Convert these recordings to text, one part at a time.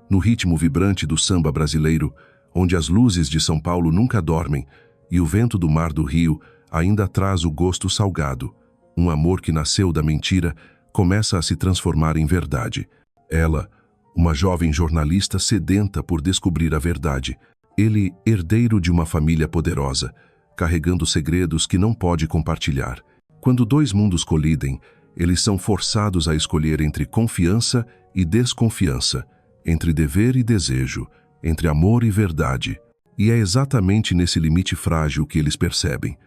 no ritmo vibrante do samba brasileiro, onde as luzes de São Paulo nunca dormem e o vento do mar do Rio ainda traz o gosto salgado. Um amor que nasceu da mentira começa a se transformar em verdade. Ela, uma jovem jornalista sedenta por descobrir a verdade. Ele, herdeiro de uma família poderosa, carregando segredos que não pode compartilhar. Quando dois mundos colidem, eles são forçados a escolher entre confiança e desconfiança, entre dever e desejo, entre amor e verdade. E é exatamente nesse limite frágil que eles percebem.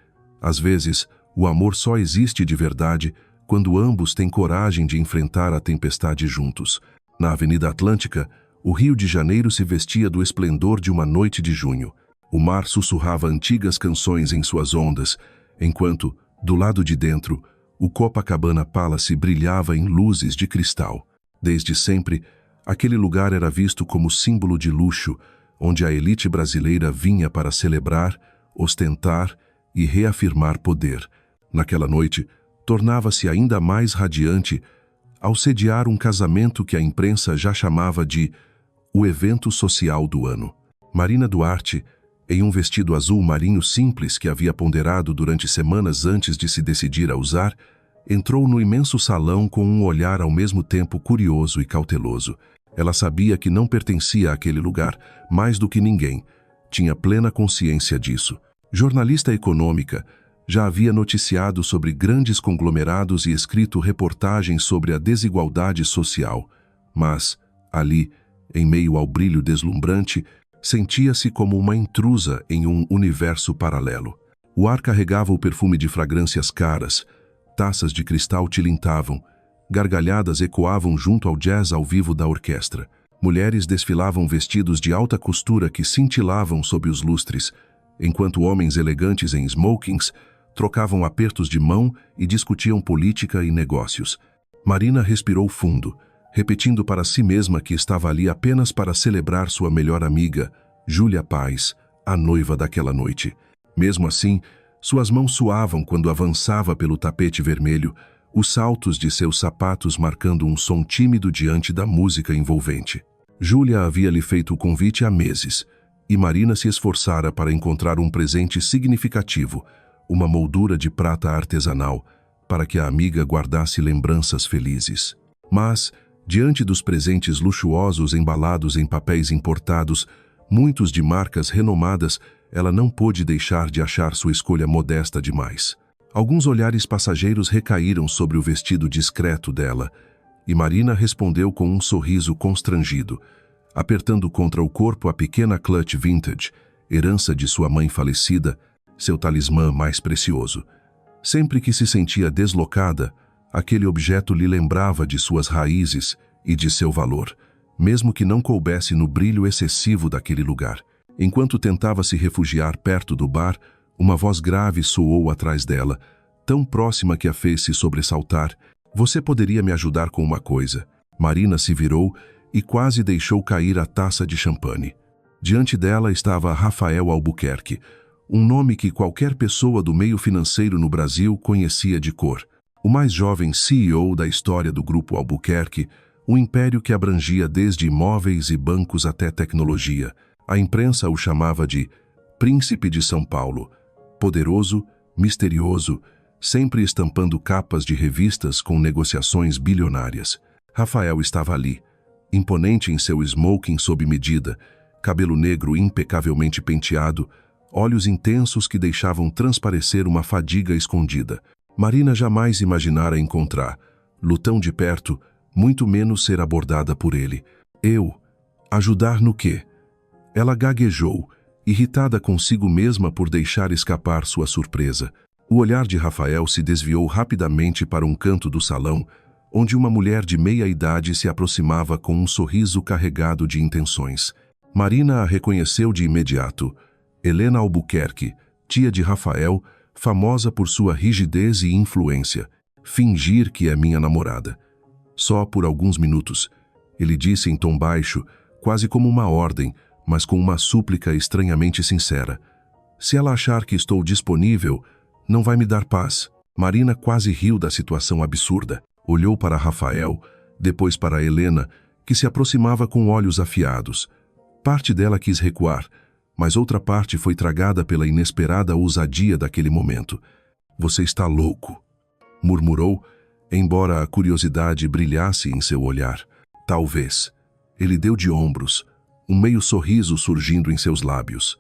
Às vezes, o amor só existe de verdade quando ambos têm coragem de enfrentar a tempestade juntos. Na Avenida Atlântica, o Rio de Janeiro se vestia do esplendor de uma noite de junho. O mar sussurrava antigas canções em suas ondas, enquanto, do lado de dentro, o Copacabana Palace brilhava em luzes de cristal. Desde sempre, aquele lugar era visto como símbolo de luxo, onde a elite brasileira vinha para celebrar, ostentar e reafirmar poder. Naquela noite, tornava-se ainda mais radiante ao sediar um casamento que a imprensa já chamava de o evento social do ano. Marina Duarte, em um vestido azul marinho simples que havia ponderado durante semanas antes de se decidir a usar, entrou no imenso salão com um olhar ao mesmo tempo curioso e cauteloso. Ela sabia que não pertencia àquele lugar, mais do que ninguém. Tinha plena consciência disso. Jornalista econômica, já havia noticiado sobre grandes conglomerados e escrito reportagens sobre a desigualdade social. Mas, ali, em meio ao brilho deslumbrante, sentia-se como uma intrusa em um universo paralelo. O ar carregava o perfume de fragrâncias caras, taças de cristal tilintavam, gargalhadas ecoavam junto ao jazz ao vivo da orquestra. Mulheres desfilavam vestidos de alta costura que cintilavam sob os lustres, enquanto homens elegantes em smokings trocavam apertos de mão e discutiam política e negócios. Marina respirou fundo, repetindo para si mesma que estava ali apenas para celebrar sua melhor amiga, Júlia Paz, a noiva daquela noite. Mesmo assim, suas mãos suavam quando avançava pelo tapete vermelho, os saltos de seus sapatos marcando um som tímido diante da música envolvente. Júlia havia lhe feito o convite há meses, e Marina se esforçara para encontrar um presente significativo, uma moldura de prata artesanal, para que a amiga guardasse lembranças felizes. Mas, diante dos presentes luxuosos embalados em papéis importados, muitos de marcas renomadas, ela não pôde deixar de achar sua escolha modesta demais. Alguns olhares passageiros recaíram sobre o vestido discreto dela, e Marina respondeu com um sorriso constrangido, apertando contra o corpo a pequena clutch vintage, herança de sua mãe falecida, seu talismã mais precioso. Sempre que se sentia deslocada, aquele objeto lhe lembrava de suas raízes e de seu valor, mesmo que não coubesse no brilho excessivo daquele lugar. Enquanto tentava se refugiar perto do bar, uma voz grave soou atrás dela, tão próxima que a fez se sobressaltar. "Você poderia me ajudar com uma coisa?" Marina se virou e quase deixou cair a taça de champanhe. Diante dela estava Rafael Albuquerque, um nome que qualquer pessoa do meio financeiro no Brasil conhecia de cor. O mais jovem CEO da história do Grupo Albuquerque, um império que abrangia desde imóveis e bancos até tecnologia. A imprensa o chamava de Príncipe de São Paulo, poderoso, misterioso, sempre estampando capas de revistas com negociações bilionárias. Rafael estava ali, imponente em seu smoking sob medida, cabelo negro impecavelmente penteado, olhos intensos que deixavam transparecer uma fadiga escondida. Marina jamais imaginara encontrar, lutão de perto, muito menos ser abordada por ele. "Eu? Ajudar no quê?" Ela gaguejou, irritada consigo mesma por deixar escapar sua surpresa. O olhar de Rafael se desviou rapidamente para um canto do salão, onde uma mulher de meia idade se aproximava com um sorriso carregado de intenções. Marina a reconheceu de imediato. Helena Albuquerque, tia de Rafael, famosa por sua rigidez e influência. "Fingir que é minha namorada." "Só por alguns minutos," ele disse em tom baixo, quase como uma ordem, mas com uma súplica estranhamente sincera. "Se ela achar que estou disponível, não vai me dar paz." Marina quase riu da situação absurda. Olhou para Rafael, depois para Helena, que se aproximava com olhos afiados. Parte dela quis recuar, mas outra parte foi tragada pela inesperada ousadia daquele momento. "Você está louco", murmurou, embora a curiosidade brilhasse em seu olhar. "Talvez." Ele deu de ombros, um meio sorriso surgindo em seus lábios.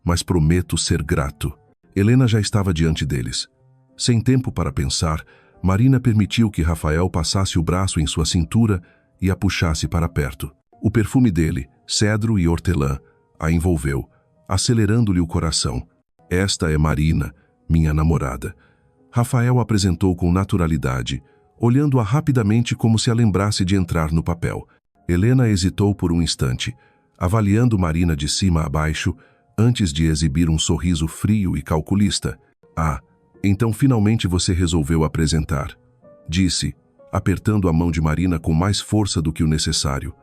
"Mas prometo ser grato." Helena já estava diante deles. Sem tempo para pensar, Marina permitiu que Rafael passasse o braço em sua cintura e a puxasse para perto. O perfume dele, cedro e hortelã, a envolveu, acelerando-lhe o coração. "Esta é Marina, minha namorada." Rafael apresentou com naturalidade, olhando-a rapidamente como se a lembrasse de entrar no papel. Helena hesitou por um instante, avaliando Marina de cima a baixo, antes de exibir um sorriso frio e calculista. "Ah, então finalmente você resolveu apresentar", disse, apertando a mão de Marina com mais força do que o necessário.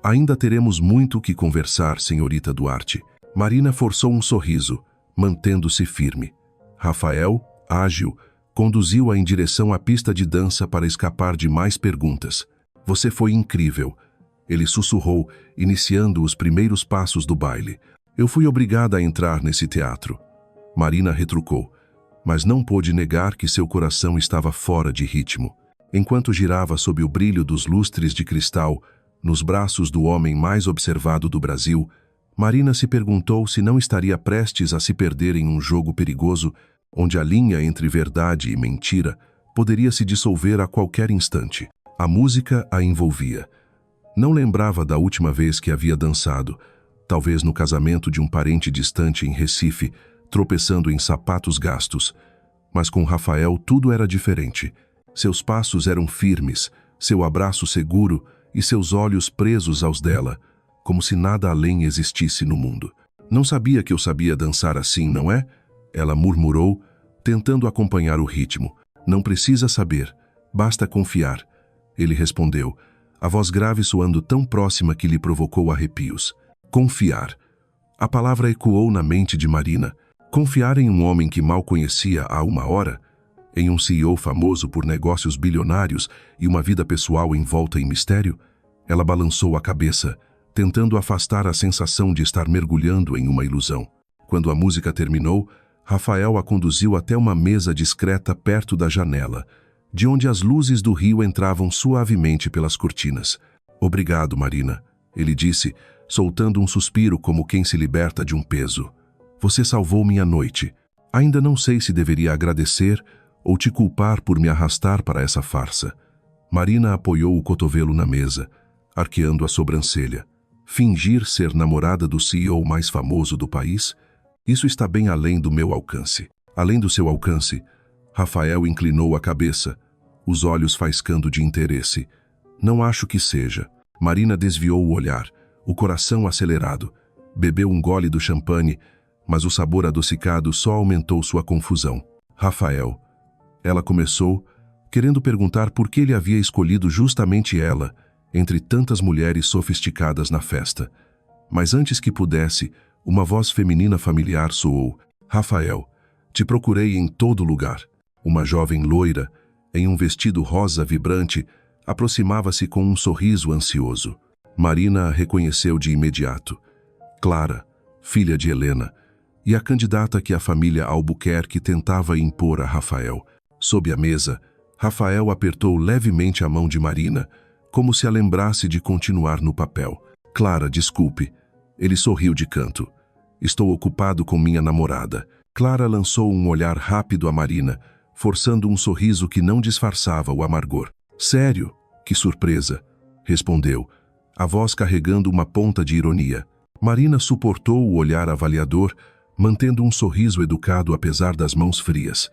"Ainda teremos muito o que conversar, senhorita Duarte." Marina forçou um sorriso, mantendo-se firme. Rafael, ágil, conduziu-a em direção à pista de dança para escapar de mais perguntas. "Você foi incrível", ele sussurrou, iniciando os primeiros passos do baile. "Eu fui obrigada a entrar nesse teatro." Marina retrucou, mas não pôde negar que seu coração estava fora de ritmo. Enquanto girava sob o brilho dos lustres de cristal, nos braços do homem mais observado do Brasil, Marina se perguntou se não estaria prestes a se perder em um jogo perigoso, onde a linha entre verdade e mentira poderia se dissolver a qualquer instante. A música a envolvia. Não lembrava da última vez que havia dançado, talvez no casamento de um parente distante em Recife, tropeçando em sapatos gastos. Mas com Rafael tudo era diferente. Seus passos eram firmes, seu abraço seguro e seus olhos presos aos dela, como se nada além existisse no mundo. "Não sabia que eu sabia dançar assim, não é?" ela murmurou, tentando acompanhar o ritmo. "Não precisa saber, basta confiar." Ele respondeu, a voz grave soando tão próxima que lhe provocou arrepios. Confiar. A palavra ecoou na mente de Marina. Confiar em um homem que mal conhecia há uma hora? Em um CEO famoso por negócios bilionários e uma vida pessoal envolta em mistério? Ela balançou a cabeça, tentando afastar a sensação de estar mergulhando em uma ilusão. Quando a música terminou, Rafael a conduziu até uma mesa discreta perto da janela, de onde as luzes do rio entravam suavemente pelas cortinas. "Obrigado, Marina", ele disse, soltando um suspiro como quem se liberta de um peso. "Você salvou minha noite. Ainda não sei se deveria agradecer ou te culpar por me arrastar para essa farsa." Marina apoiou o cotovelo na mesa, arqueando a sobrancelha. "Fingir ser namorada do CEO mais famoso do país? Isso está bem além do meu alcance." "Além do seu alcance?" Rafael inclinou a cabeça, os olhos faiscando de interesse. "Não acho que seja." Marina desviou o olhar, o coração acelerado. Bebeu um gole do champanhe, mas o sabor adocicado só aumentou sua confusão. "Rafael." Ela começou, querendo perguntar por que ele havia escolhido justamente ela, entre tantas mulheres sofisticadas na festa. Mas antes que pudesse, uma voz feminina familiar soou. "Rafael, te procurei em todo lugar." Uma jovem loira, em um vestido rosa vibrante, aproximava-se com um sorriso ansioso. Marina a reconheceu de imediato. Clara, filha de Helena, e a candidata que a família Albuquerque tentava impor a Rafael. Sob a mesa, Rafael apertou levemente a mão de Marina, como se a lembrasse de continuar no papel. "Clara, desculpe." Ele sorriu de canto. "Estou ocupado com minha namorada." Clara lançou um olhar rápido a Marina, forçando um sorriso que não disfarçava o amargor. "Sério? Que surpresa!" respondeu, a voz carregando uma ponta de ironia. Marina suportou o olhar avaliador, mantendo um sorriso educado apesar das mãos frias.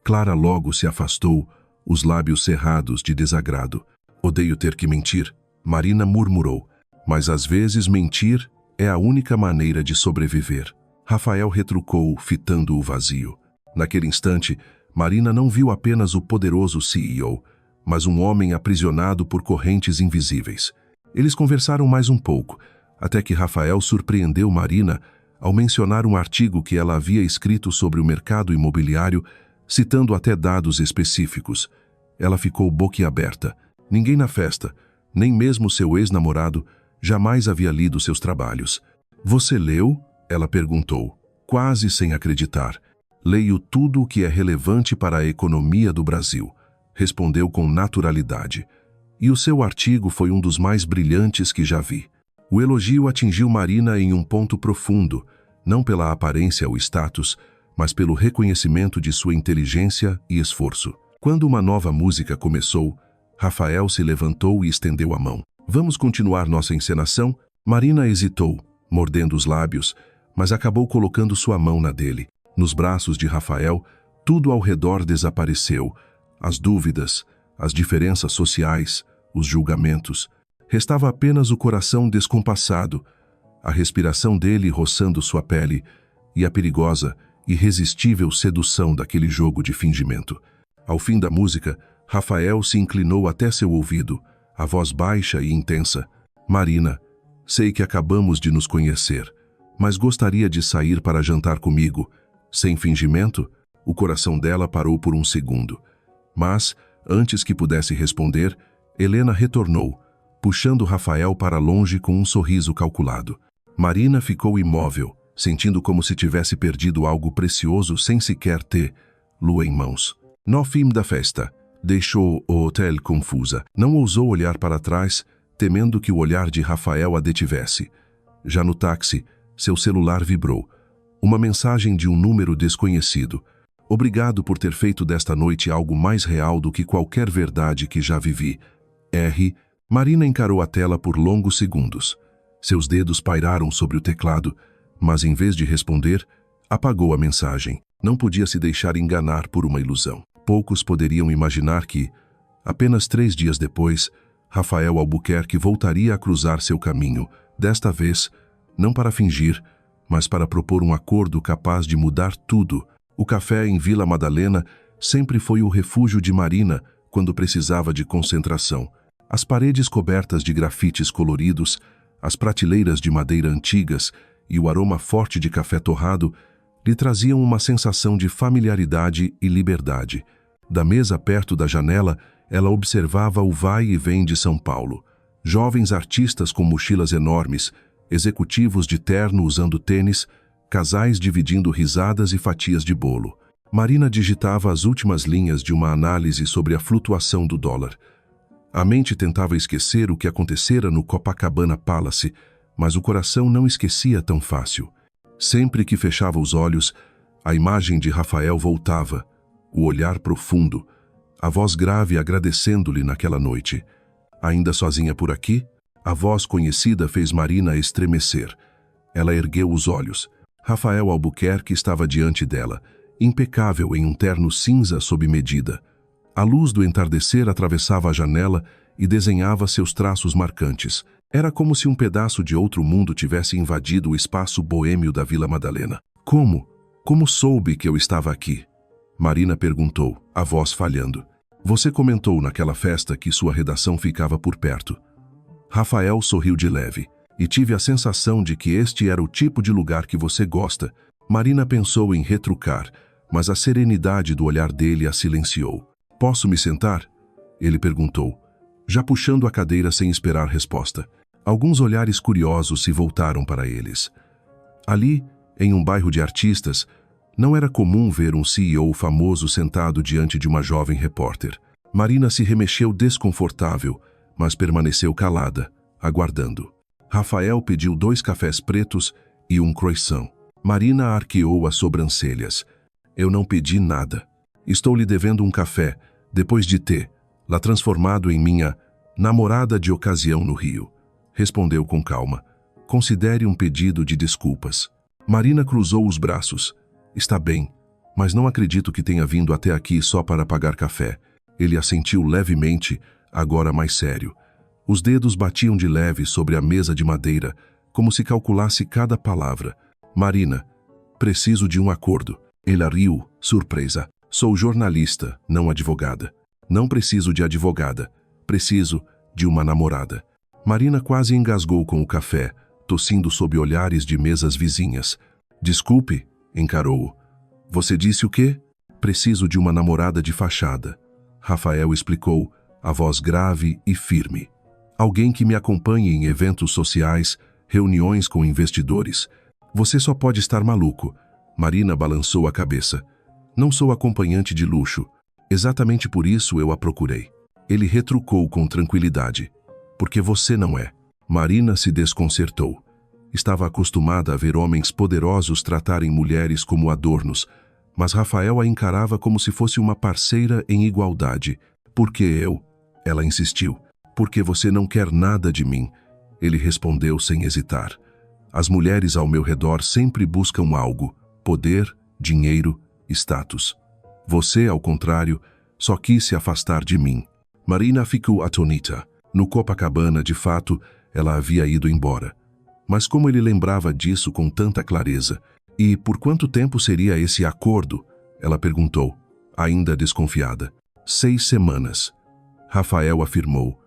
Clara logo se afastou, os lábios cerrados de desagrado. "Odeio ter que mentir", Marina murmurou, "mas às vezes mentir é a única maneira de sobreviver." Rafael retrucou, fitando o vazio. Naquele instante, Marina não viu apenas o poderoso CEO, mas um homem aprisionado por correntes invisíveis. Eles conversaram mais um pouco, até que Rafael surpreendeu Marina ao mencionar um artigo que ela havia escrito sobre o mercado imobiliário, citando até dados específicos. Ela ficou boquiaberta. Ninguém na festa, Nem mesmo seu ex-namorado jamais havia lido seus trabalhos. Você leu? Ela perguntou, quase sem acreditar. Leio tudo o que é relevante para a economia do Brasil, respondeu com naturalidade. E o seu artigo foi um dos mais brilhantes que já vi. O elogio atingiu Marina em um ponto profundo, não pela aparência ou status, mas pelo reconhecimento de sua inteligência e esforço. Quando uma nova música começou, Rafael se levantou e estendeu a mão. Vamos continuar nossa encenação? Marina hesitou, mordendo os lábios, mas acabou colocando sua mão na dele. Nos braços de Rafael, tudo ao redor desapareceu. As dúvidas, as diferenças sociais, os julgamentos. Restava apenas o coração descompassado, a respiração dele roçando sua pele e a perigosa, irresistível sedução daquele jogo de fingimento. Ao fim da música, Rafael se inclinou até seu ouvido, a voz baixa e intensa. Marina, sei que acabamos de nos conhecer, mas gostaria de sair para jantar comigo. Sem fingimento, o coração dela parou por um segundo. Mas, antes que pudesse responder, Helena retornou, puxando Rafael para longe com um sorriso calculado. Marina ficou imóvel, sentindo como se tivesse perdido algo precioso sem sequer ter lua em mãos. No fim da festa, deixou o hotel confusa. Não ousou olhar para trás, temendo que o olhar de Rafael a detivesse. Já no táxi, seu celular vibrou. Uma mensagem de um número desconhecido. Obrigado por ter feito desta noite algo mais real do que qualquer verdade que já vivi. R. Marina encarou a tela por longos segundos. Seus dedos pairaram sobre o teclado, mas em vez de responder, apagou a mensagem. Não podia se deixar enganar por uma ilusão. Poucos poderiam imaginar que, apenas 3 dias depois, Rafael Albuquerque voltaria a cruzar seu caminho, desta vez, não para fingir, mas para propor um acordo capaz de mudar tudo. O café em Vila Madalena sempre foi o refúgio de Marina quando precisava de concentração. As paredes cobertas de grafites coloridos, as prateleiras de madeira antigas e o aroma forte de café torrado lhe traziam uma sensação de familiaridade e liberdade. Da mesa perto da janela, ela observava o vai e vem de São Paulo. Jovens artistas com mochilas enormes, executivos de terno usando tênis, casais dividindo risadas e fatias de bolo. Marina digitava as últimas linhas de uma análise sobre a flutuação do dólar. A mente tentava esquecer o que acontecera no Copacabana Palace, mas o coração não esquecia tão fácil. Sempre que fechava os olhos, a imagem de Rafael voltava, o olhar profundo, a voz grave agradecendo-lhe naquela noite. Ainda sozinha por aqui? A voz conhecida fez Marina estremecer. Ela ergueu os olhos. Rafael Albuquerque estava diante dela, impecável em um terno cinza sob medida. A luz do entardecer atravessava a janela e desenhava seus traços marcantes. Era como se um pedaço de outro mundo tivesse invadido o espaço boêmio da Vila Madalena. Como? Como soube que eu estava aqui? Marina perguntou, a voz falhando. Você comentou naquela festa que sua redação ficava por perto. Rafael sorriu de leve, e tive a sensação de que este era o tipo de lugar que você gosta. Marina pensou em retrucar, mas a serenidade do olhar dele a silenciou. Posso me sentar? Ele perguntou, já puxando a cadeira sem esperar resposta. Alguns olhares curiosos se voltaram para eles. Ali, em um bairro de artistas, não era comum ver um CEO famoso sentado diante de uma jovem repórter. Marina se remexeu desconfortável, mas permaneceu calada, aguardando. Rafael pediu 2 cafés pretos e um croissant. Marina arqueou as sobrancelhas. Eu não pedi nada. Estou lhe devendo um café, depois de ter lá transformado em minha namorada de ocasião no Rio. Respondeu com calma. Considere um pedido de desculpas. Marina cruzou os braços. Está bem, mas não acredito que tenha vindo até aqui só para pagar café. Ele assentiu levemente, agora mais sério. Os dedos batiam de leve sobre a mesa de madeira, como se calculasse cada palavra. Marina, preciso de um acordo. Ela riu, surpresa. Sou jornalista, não advogada. Não preciso de advogada. Preciso de uma namorada. Marina quase engasgou com o café, tossindo sob olhares de mesas vizinhas. Desculpe, encarou-o. Você disse o quê? Preciso de uma namorada de fachada. Rafael explicou, a voz grave e firme. Alguém que me acompanhe em eventos sociais, reuniões com investidores. Você só pode estar maluco. Marina balançou a cabeça. Não sou acompanhante de luxo. Exatamente por isso eu a procurei. Ele retrucou com tranquilidade. Porque você não é. Marina se desconcertou. Estava acostumada a ver homens poderosos tratarem mulheres como adornos, mas Rafael a encarava como se fosse uma parceira em igualdade. Por que eu? Ela insistiu. Porque você não quer nada de mim. Ele respondeu sem hesitar. As mulheres ao meu redor sempre buscam algo: poder, dinheiro, status. Você, ao contrário, só quis se afastar de mim. Marina ficou atônita. No Copacabana, de fato, ela havia ido embora. Mas como ele lembrava disso com tanta clareza? E por quanto tempo seria esse acordo? Ela perguntou, ainda desconfiada. 6 semanas. Rafael afirmou.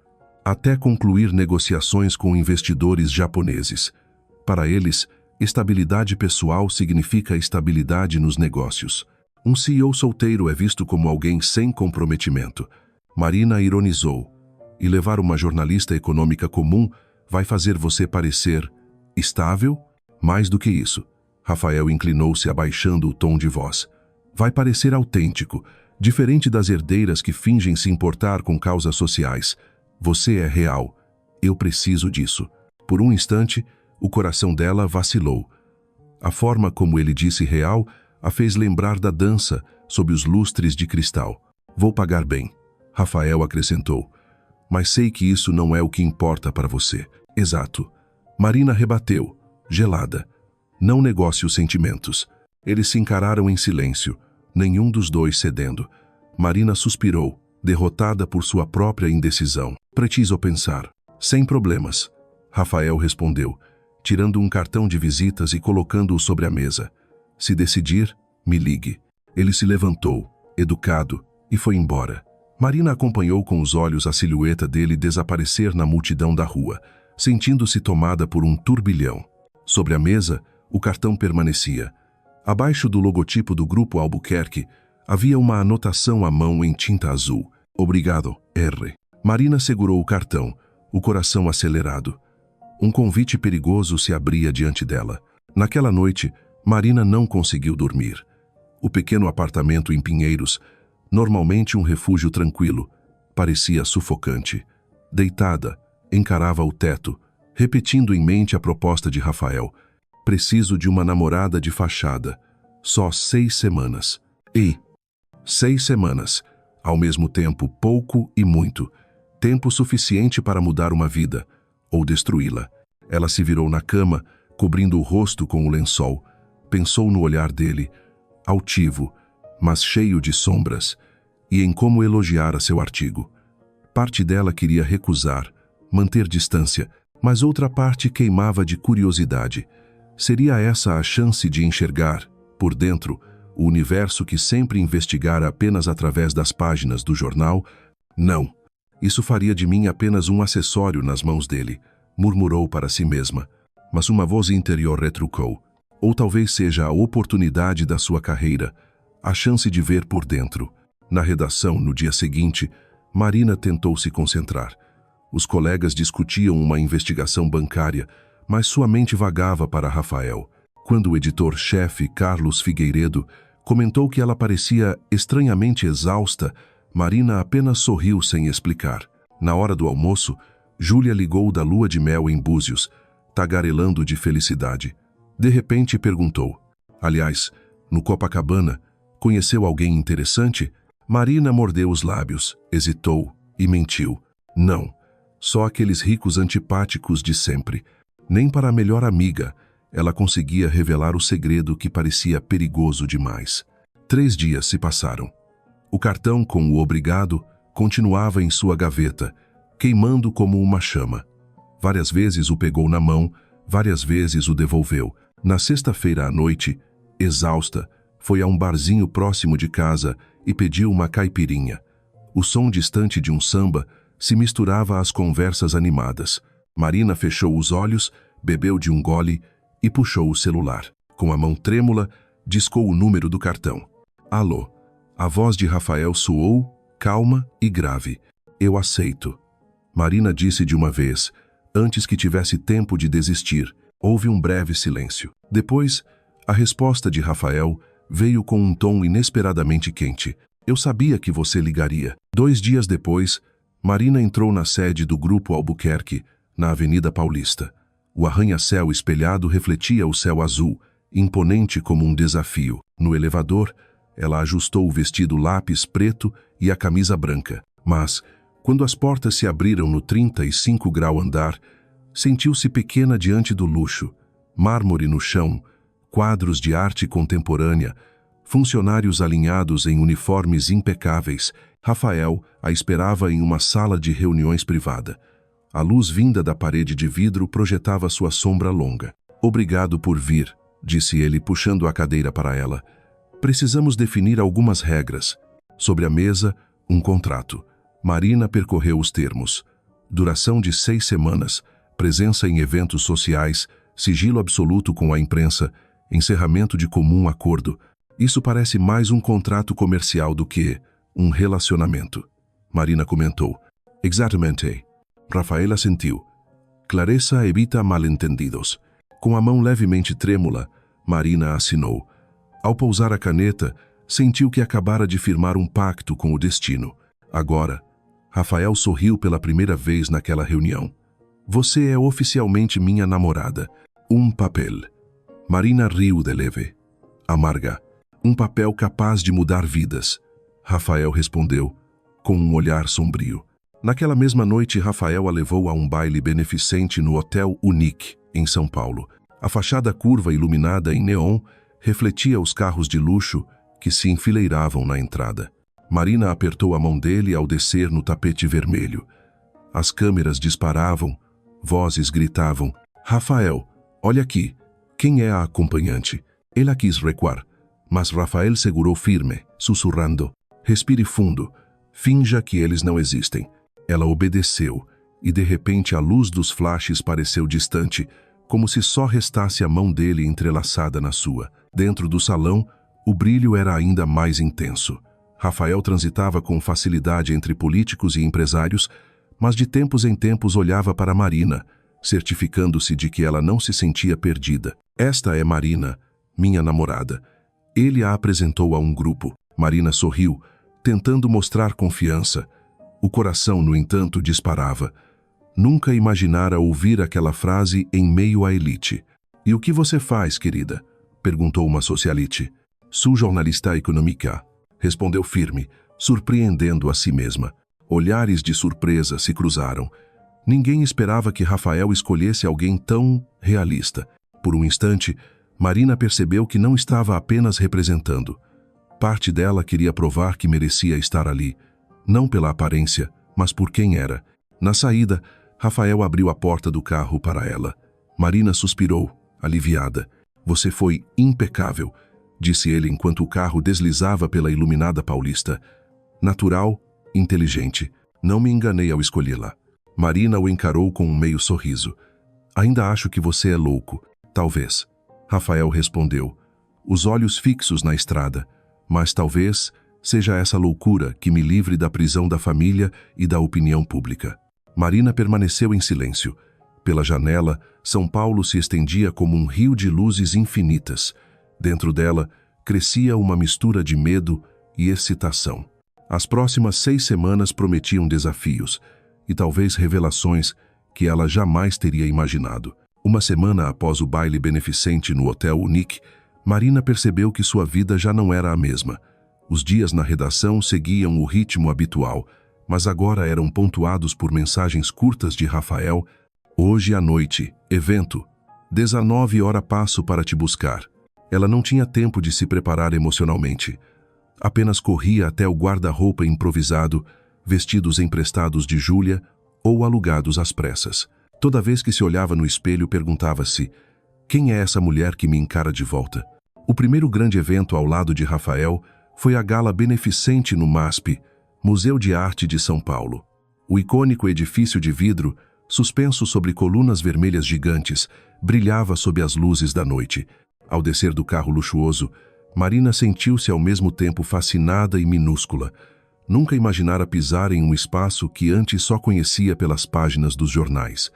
Até concluir negociações com investidores japoneses. Para eles, estabilidade pessoal significa estabilidade nos negócios. Um CEO solteiro é visto como alguém sem comprometimento. Marina ironizou. E levar uma jornalista econômica comum vai fazer você parecer estável? Mais do que isso. Rafael inclinou-se abaixando o tom de voz. Vai parecer autêntico, diferente das herdeiras que fingem se importar com causas sociais. Você é real. Eu preciso disso. Por um instante, o coração dela vacilou. A forma como ele disse real a fez lembrar da dança sob os lustres de cristal. Vou pagar bem. Rafael acrescentou. Mas sei que isso não é o que importa para você. Exato. Marina rebateu, gelada. Não negocie os sentimentos. Eles se encararam em silêncio, nenhum dos dois cedendo. Marina suspirou, derrotada por sua própria indecisão. Preciso pensar. Sem problemas. Rafael respondeu, tirando um cartão de visitas e colocando-o sobre a mesa. Se decidir, me ligue. Ele se levantou, educado, e foi embora. Marina acompanhou com os olhos a silhueta dele desaparecer na multidão da rua, sentindo-se tomada por um turbilhão. Sobre a mesa, o cartão permanecia. Abaixo do logotipo do Grupo Albuquerque, havia uma anotação à mão em tinta azul. Obrigado, R. Marina segurou o cartão, o coração acelerado. Um convite perigoso se abria diante dela. Naquela noite, Marina não conseguiu dormir. O pequeno apartamento em Pinheiros, normalmente um refúgio tranquilo, parecia sufocante. Deitada, encarava o teto, repetindo em mente a proposta de Rafael. Preciso de uma namorada de fachada. Só 6 semanas. 6 semanas. Ao mesmo tempo, pouco e muito. Tempo suficiente para mudar uma vida, ou destruí-la. Ela se virou na cama, cobrindo o rosto com o lençol. Pensou no olhar dele, altivo, mas cheio de sombras, e em como elogiara seu artigo. Parte dela queria recusar, manter distância, mas outra parte queimava de curiosidade. Seria essa a chance de enxergar, por dentro, o universo que sempre investigara apenas através das páginas do jornal? Não. Isso faria de mim apenas um acessório nas mãos dele, murmurou para si mesma. Mas uma voz interior retrucou. Ou talvez seja a oportunidade da sua carreira, a chance de ver por dentro. Na redação, no dia seguinte, Marina tentou se concentrar. Os colegas discutiam uma investigação bancária, mas sua mente vagava para Rafael. Quando o editor-chefe, Carlos Figueiredo, comentou que ela parecia estranhamente exausta, Marina apenas sorriu sem explicar. Na hora do almoço, Júlia ligou da lua de mel em Búzios, tagarelando de felicidade. De repente perguntou. Aliás, no Copacabana, conheceu alguém interessante? Marina mordeu os lábios, hesitou e mentiu. Não, só aqueles ricos antipáticos de sempre. Nem para a melhor amiga, ela conseguia revelar o segredo que parecia perigoso demais. 3 dias se passaram. O cartão com o obrigado continuava em sua gaveta, queimando como uma chama. Várias vezes o pegou na mão, várias vezes o devolveu. Na sexta-feira à noite, exausta, foi a um barzinho próximo de casa e pediu uma caipirinha. O som distante de um samba se misturava às conversas animadas. Marina fechou os olhos, bebeu de um gole e puxou o celular. Com a mão trêmula, discou o número do cartão. Alô. A voz de Rafael soou, calma e grave. Eu aceito. Marina disse de uma vez, antes que tivesse tempo de desistir. Houve um breve silêncio. Depois, a resposta de Rafael veio com um tom inesperadamente quente. Eu sabia que você ligaria. 2 dias depois, Marina entrou na sede do Grupo Albuquerque, na Avenida Paulista. O arranha-céu espelhado refletia o céu azul, imponente como um desafio. No elevador, ela ajustou o vestido lápis preto e a camisa branca. Mas, quando as portas se abriram no 35º andar, sentiu-se pequena diante do luxo. Mármore no chão, quadros de arte contemporânea, funcionários alinhados em uniformes impecáveis. Rafael a esperava em uma sala de reuniões privada. A luz vinda da parede de vidro projetava sua sombra longa. Obrigado por vir, disse ele, puxando a cadeira para ela. Precisamos definir algumas regras. Sobre a mesa, um contrato. Marina percorreu os termos. Duração de 6 semanas, presença em eventos sociais, sigilo absoluto com a imprensa, encerramento de comum acordo. Isso parece mais um contrato comercial do que um relacionamento. Marina comentou. Exatamente. Rafael assentiu. Clareza evita mal-entendidos. Com a mão levemente trêmula, Marina assinou. Ao pousar a caneta, sentiu que acabara de firmar um pacto com o destino. Agora, Rafael sorriu pela primeira vez naquela reunião. Você é oficialmente minha namorada. Um papel. Marina riu de leve. Amarga. Um papel capaz de mudar vidas. Rafael respondeu, com um olhar sombrio. Naquela mesma noite, Rafael a levou a um baile beneficente no Hotel Unique, em São Paulo. A fachada curva iluminada em neon refletia os carros de luxo que se enfileiravam na entrada. Marina apertou a mão dele ao descer no tapete vermelho. As câmeras disparavam, vozes gritavam. Rafael, olha aqui. Quem é a acompanhante? Ela quis recuar, mas Rafael segurou firme, sussurrando. Respire fundo. Finja que eles não existem. Ela obedeceu, e de repente a luz dos flashes pareceu distante, como se só restasse a mão dele entrelaçada na sua. Dentro do salão, o brilho era ainda mais intenso. Rafael transitava com facilidade entre políticos e empresários, mas de tempos em tempos olhava para Marina, certificando-se de que ela não se sentia perdida. Esta é Marina, minha namorada. Ele a apresentou a um grupo. Marina sorriu, tentando mostrar confiança. O coração, no entanto, disparava. Nunca imaginara ouvir aquela frase em meio à elite. E o que você faz, querida? Perguntou uma socialite. Sou jornalista econômica. Respondeu firme, surpreendendo a si mesma. Olhares de surpresa se cruzaram. Ninguém esperava que Rafael escolhesse alguém tão realista. Por um instante, Marina percebeu que não estava apenas representando. Parte dela queria provar que merecia estar ali. Não pela aparência, mas por quem era. Na saída, Rafael abriu a porta do carro para ela. Marina suspirou, aliviada. Você foi impecável, disse ele enquanto o carro deslizava pela iluminada Paulista. Natural, inteligente. Não me enganei ao escolhê-la. Marina o encarou com um meio sorriso. Ainda acho que você é louco. Talvez. Rafael respondeu, os olhos fixos na estrada. Mas talvez seja essa loucura que me livre da prisão da família e da opinião pública. Marina permaneceu em silêncio. Pela janela, São Paulo se estendia como um rio de luzes infinitas. Dentro dela, crescia uma mistura de medo e excitação. As próximas 6 semanas prometiam desafios e talvez revelações que ela jamais teria imaginado. Uma semana após o baile beneficente no Hotel Unique, Marina percebeu que sua vida já não era a mesma. Os dias na redação seguiam o ritmo habitual, mas agora eram pontuados por mensagens curtas de Rafael. Hoje à noite, evento. 19h passo para te buscar. Ela não tinha tempo de se preparar emocionalmente. Apenas corria até o guarda-roupa improvisado, vestidos emprestados de Júlia ou alugados às pressas. Toda vez que se olhava no espelho, perguntava-se: quem é essa mulher que me encara de volta? O primeiro grande evento ao lado de Rafael foi a gala beneficente no MASP, Museu de Arte de São Paulo. O icônico edifício de vidro, suspenso sobre colunas vermelhas gigantes, brilhava sob as luzes da noite. Ao descer do carro luxuoso, Marina sentiu-se ao mesmo tempo fascinada e minúscula. Nunca imaginara pisar em um espaço que antes só conhecia pelas páginas dos jornais.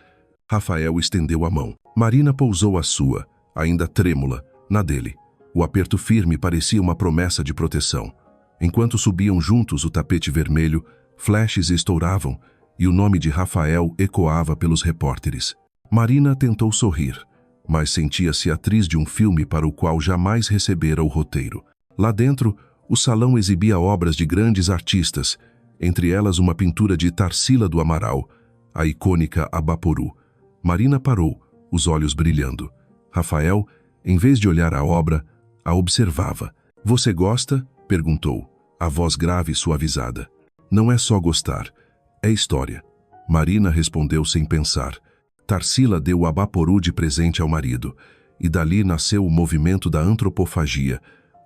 Rafael estendeu a mão. Marina pousou a sua, ainda trêmula, na dele. O aperto firme parecia uma promessa de proteção. Enquanto subiam juntos o tapete vermelho, flashes estouravam e o nome de Rafael ecoava pelos repórteres. Marina tentou sorrir, mas sentia-se atriz de um filme para o qual jamais recebera o roteiro. Lá dentro, o salão exibia obras de grandes artistas, entre elas uma pintura de Tarsila do Amaral, a icônica Abaporu. Marina parou, os olhos brilhando. Rafael, em vez de olhar a obra, a observava. "Você gosta?" perguntou, a voz grave e suavizada. "Não é só gostar, é história." Marina respondeu sem pensar. Tarsila deu o Abaporu de presente ao marido, e dali nasceu o movimento da antropofagia,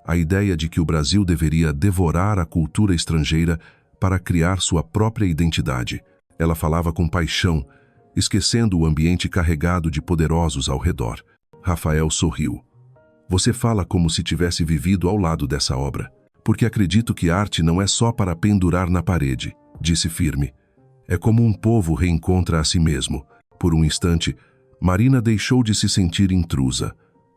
a ideia de que o Brasil deveria devorar a cultura estrangeira para criar sua própria identidade. Ela falava com paixão, esquecendo o ambiente carregado de poderosos ao redor. Rafael sorriu. "Você fala como se tivesse vivido ao lado dessa obra. Porque acredito que arte não é só para pendurar na parede", disse firme. "É como um povo reencontra a si mesmo." Por um instante, Marina deixou de se sentir intrusa.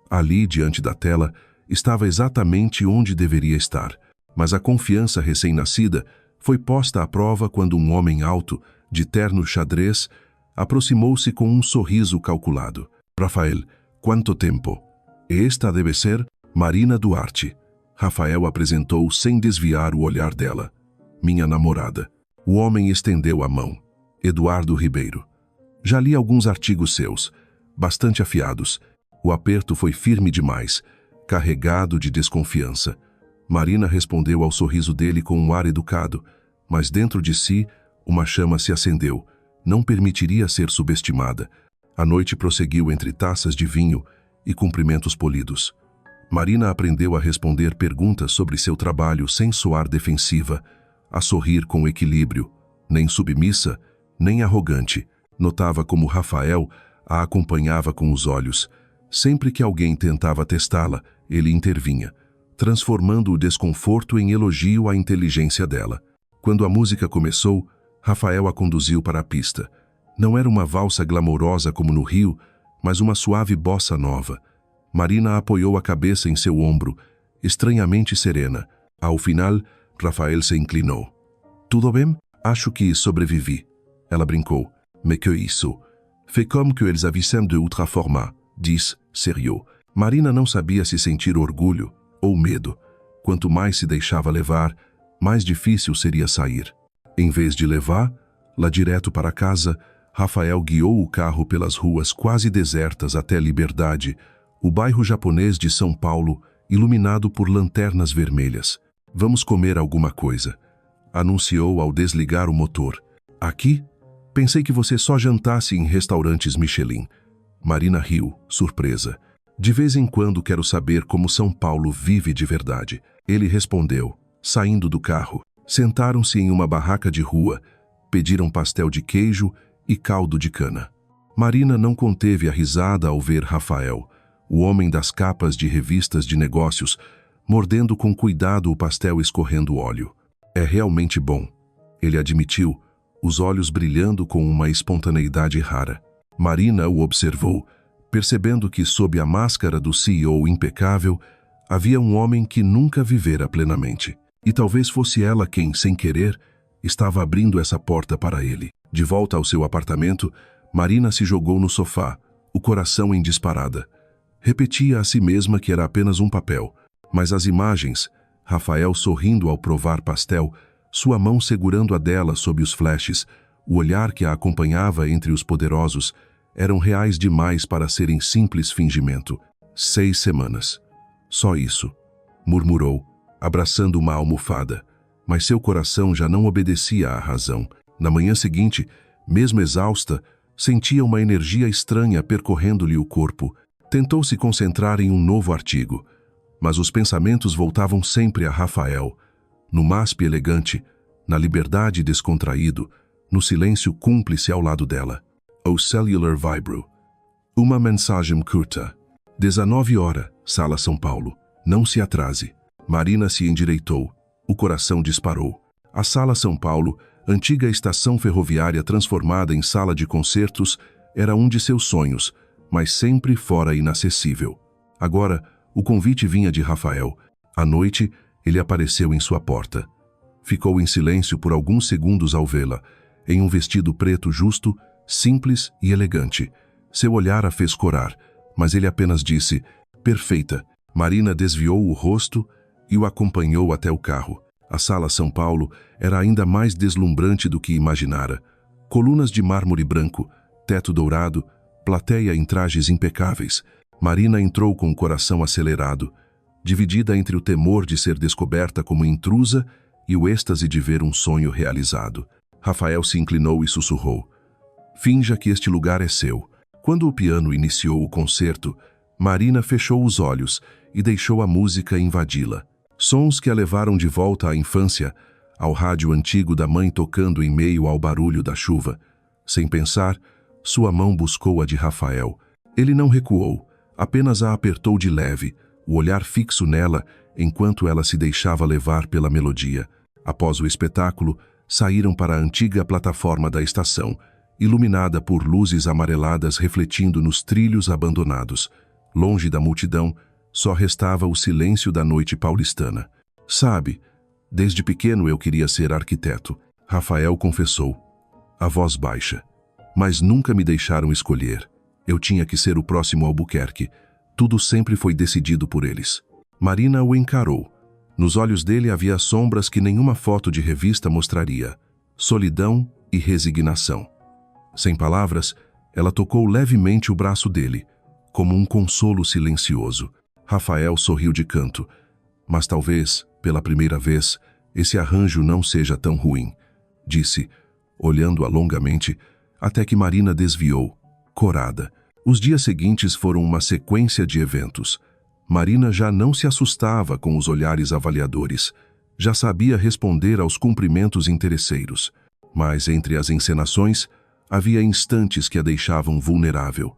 Ali, diante da tela, estava exatamente onde deveria estar. Mas a confiança recém-nascida foi posta à prova quando um homem alto, de terno xadrez, aproximou-se com um sorriso calculado. "Rafael, quanto tempo?" "Esta deve ser Marina Duarte." Rafael apresentou sem desviar o olhar dela. "Minha namorada." O homem estendeu a mão. "Eduardo Ribeiro. Já li alguns artigos seus, bastante afiados." O aperto foi firme demais, carregado de desconfiança. Marina respondeu ao sorriso dele com um ar educado, mas dentro de si, uma chama se acendeu. Não permitiria ser subestimada. A noite prosseguiu entre taças de vinho e cumprimentos polidos. Marina aprendeu a responder perguntas sobre seu trabalho sem soar defensiva, a sorrir com equilíbrio, nem submissa, nem arrogante. Notava como Rafael a acompanhava com os olhos. Sempre que alguém tentava testá-la, ele intervinha, transformando o desconforto em elogio à inteligência dela. Quando a música começou, Rafael a conduziu para a pista. Não era uma valsa glamourosa como no Rio, mas uma suave bossa nova. Marina apoiou a cabeça em seu ombro, estranhamente serena. Ao final, Rafael se inclinou. "Tudo bem? Acho que sobrevivi." Ela brincou. "Mais que isso? Fais comme que eles avissem de outra forma", disse, sério. Marina não sabia se sentir orgulho ou medo. Quanto mais se deixava levar, mais difícil seria sair. Em vez de levar-la direto para casa, Rafael guiou o carro pelas ruas quase desertas até Liberdade, o bairro japonês de São Paulo, iluminado por lanternas vermelhas. "Vamos comer alguma coisa", anunciou ao desligar o motor. "Aqui? Pensei que você só jantasse em restaurantes Michelin." Marina riu, surpresa. "De vez em quando quero saber como São Paulo vive de verdade." Ele respondeu, saindo do carro. Sentaram-se em uma barraca de rua, pediram pastel de queijo e caldo de cana. Marina não conteve a risada ao ver Rafael, o homem das capas de revistas de negócios, mordendo com cuidado o pastel escorrendo óleo. "É realmente bom", ele admitiu, os olhos brilhando com uma espontaneidade rara. Marina o observou, percebendo que sob a máscara do CEO impecável, havia um homem que nunca vivera plenamente. E talvez fosse ela quem, sem querer, estava abrindo essa porta para ele. De volta ao seu apartamento, Marina se jogou no sofá, o coração em disparada. Repetia a si mesma que era apenas um papel, mas as imagens, Rafael sorrindo ao provar pastel, sua mão segurando a dela sob os flashes, o olhar que a acompanhava entre os poderosos, eram reais demais para serem simples fingimento. 6 semanas. Só isso, murmurou, abraçando uma almofada. Mas seu coração já não obedecia à razão. Na manhã seguinte, mesmo exausta, sentia uma energia estranha percorrendo-lhe o corpo. Tentou se concentrar em um novo artigo, mas os pensamentos voltavam sempre a Rafael, no MASP elegante, na liberdade descontraído, no silêncio cúmplice ao lado dela. O Cellular Vibro. Uma mensagem curta. 19h, Sala São Paulo. Não se atrase. Marina se endireitou. O coração disparou. A Sala São Paulo, antiga estação ferroviária transformada em sala de concertos, era um de seus sonhos, mas sempre fora inacessível. Agora, o convite vinha de Rafael. À noite, ele apareceu em sua porta. Ficou em silêncio por alguns segundos ao vê-la, em um vestido preto justo, simples e elegante. Seu olhar a fez corar, mas ele apenas disse, perfeita. Marina desviou o rosto e o acompanhou até o carro. A Sala São Paulo era ainda mais deslumbrante do que imaginara. Colunas de mármore branco, teto dourado, plateia em trajes impecáveis. Marina entrou com o coração acelerado, dividida entre o temor de ser descoberta como intrusa e o êxtase de ver um sonho realizado. Rafael se inclinou e sussurrou, finja que este lugar é seu. Quando o piano iniciou o concerto, Marina fechou os olhos e deixou a música invadi-la. Sons que a levaram de volta à infância, ao rádio antigo da mãe tocando em meio ao barulho da chuva. Sem pensar, sua mão buscou a de Rafael. Ele não recuou, apenas a apertou de leve, o olhar fixo nela enquanto ela se deixava levar pela melodia. Após o espetáculo, saíram para a antiga plataforma da estação, iluminada por luzes amareladas refletindo nos trilhos abandonados. Longe da multidão, só restava o silêncio da noite paulistana. Sabe, desde pequeno eu queria ser arquiteto, Rafael confessou, a voz baixa. Mas nunca me deixaram escolher. Eu tinha que ser o próximo Albuquerque. Tudo sempre foi decidido por eles. Marina o encarou. Nos olhos dele havia sombras que nenhuma foto de revista mostraria. Solidão e resignação. Sem palavras, ela tocou levemente o braço dele, como um consolo silencioso. Rafael sorriu de canto. Mas talvez, pela primeira vez, esse arranjo não seja tão ruim, disse, olhando-a longamente, até que Marina desviou, corada. Os dias seguintes foram uma sequência de eventos. Marina já não se assustava com os olhares avaliadores. Já sabia responder aos cumprimentos interesseiros. Mas entre as encenações, havia instantes que a deixavam vulnerável.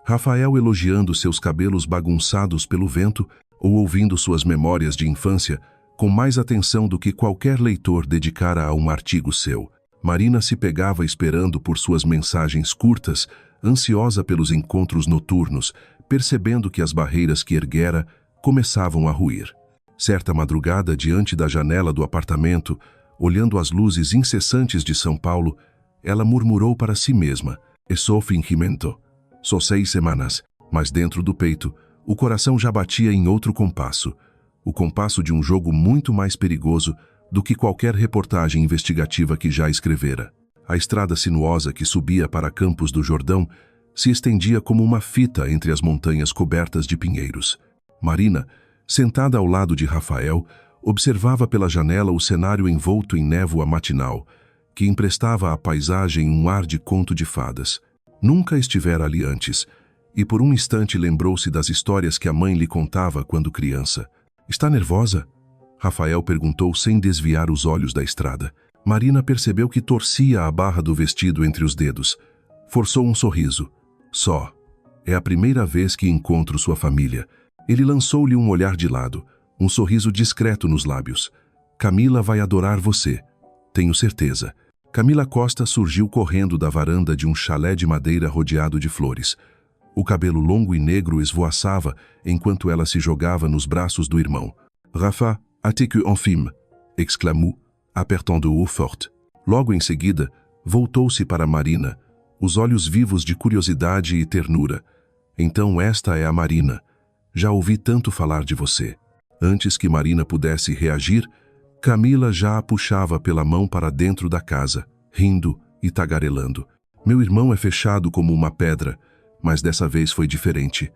Rafael elogiando seus cabelos bagunçados pelo vento ou ouvindo suas memórias de infância com mais atenção do que qualquer leitor dedicara a um artigo seu. Marina se pegava esperando por suas mensagens curtas, ansiosa pelos encontros noturnos, percebendo que as barreiras que erguera começavam a ruir. Certa madrugada, diante da janela do apartamento, olhando as luzes incessantes de São Paulo, ela murmurou para si mesma, «Eso fingimento». Só 6 semanas, mas dentro do peito, o coração já batia em outro compasso. O compasso de um jogo muito mais perigoso do que qualquer reportagem investigativa que já escrevera. A estrada sinuosa que subia para Campos do Jordão se estendia como uma fita entre as montanhas cobertas de pinheiros. Marina, sentada ao lado de Rafael, observava pela janela o cenário envolto em névoa matinal, que emprestava à paisagem um ar de conto de fadas. Nunca estivera ali antes, e por um instante lembrou-se das histórias que a mãe lhe contava quando criança. «Está nervosa?» Rafael perguntou sem desviar os olhos da estrada. Marina percebeu que torcia a barra do vestido entre os dedos. Forçou um sorriso. Só. É a primeira vez que encontro sua família. Ele lançou-lhe um olhar de lado, um sorriso discreto nos lábios. Camila vai adorar você. Tenho certeza. Camila Costa surgiu correndo da varanda de um chalé de madeira rodeado de flores. O cabelo longo e negro esvoaçava enquanto ela se jogava nos braços do irmão. Rafa, até que enfim, exclamou, apertando-o forte. Logo em seguida, voltou-se para Marina, os olhos vivos de curiosidade e ternura. Então esta é a Marina. Já ouvi tanto falar de você. Antes que Marina pudesse reagir, Camila já a puxava pela mão para dentro da casa, rindo e tagarelando. Meu irmão é fechado como uma pedra, mas dessa vez foi diferente.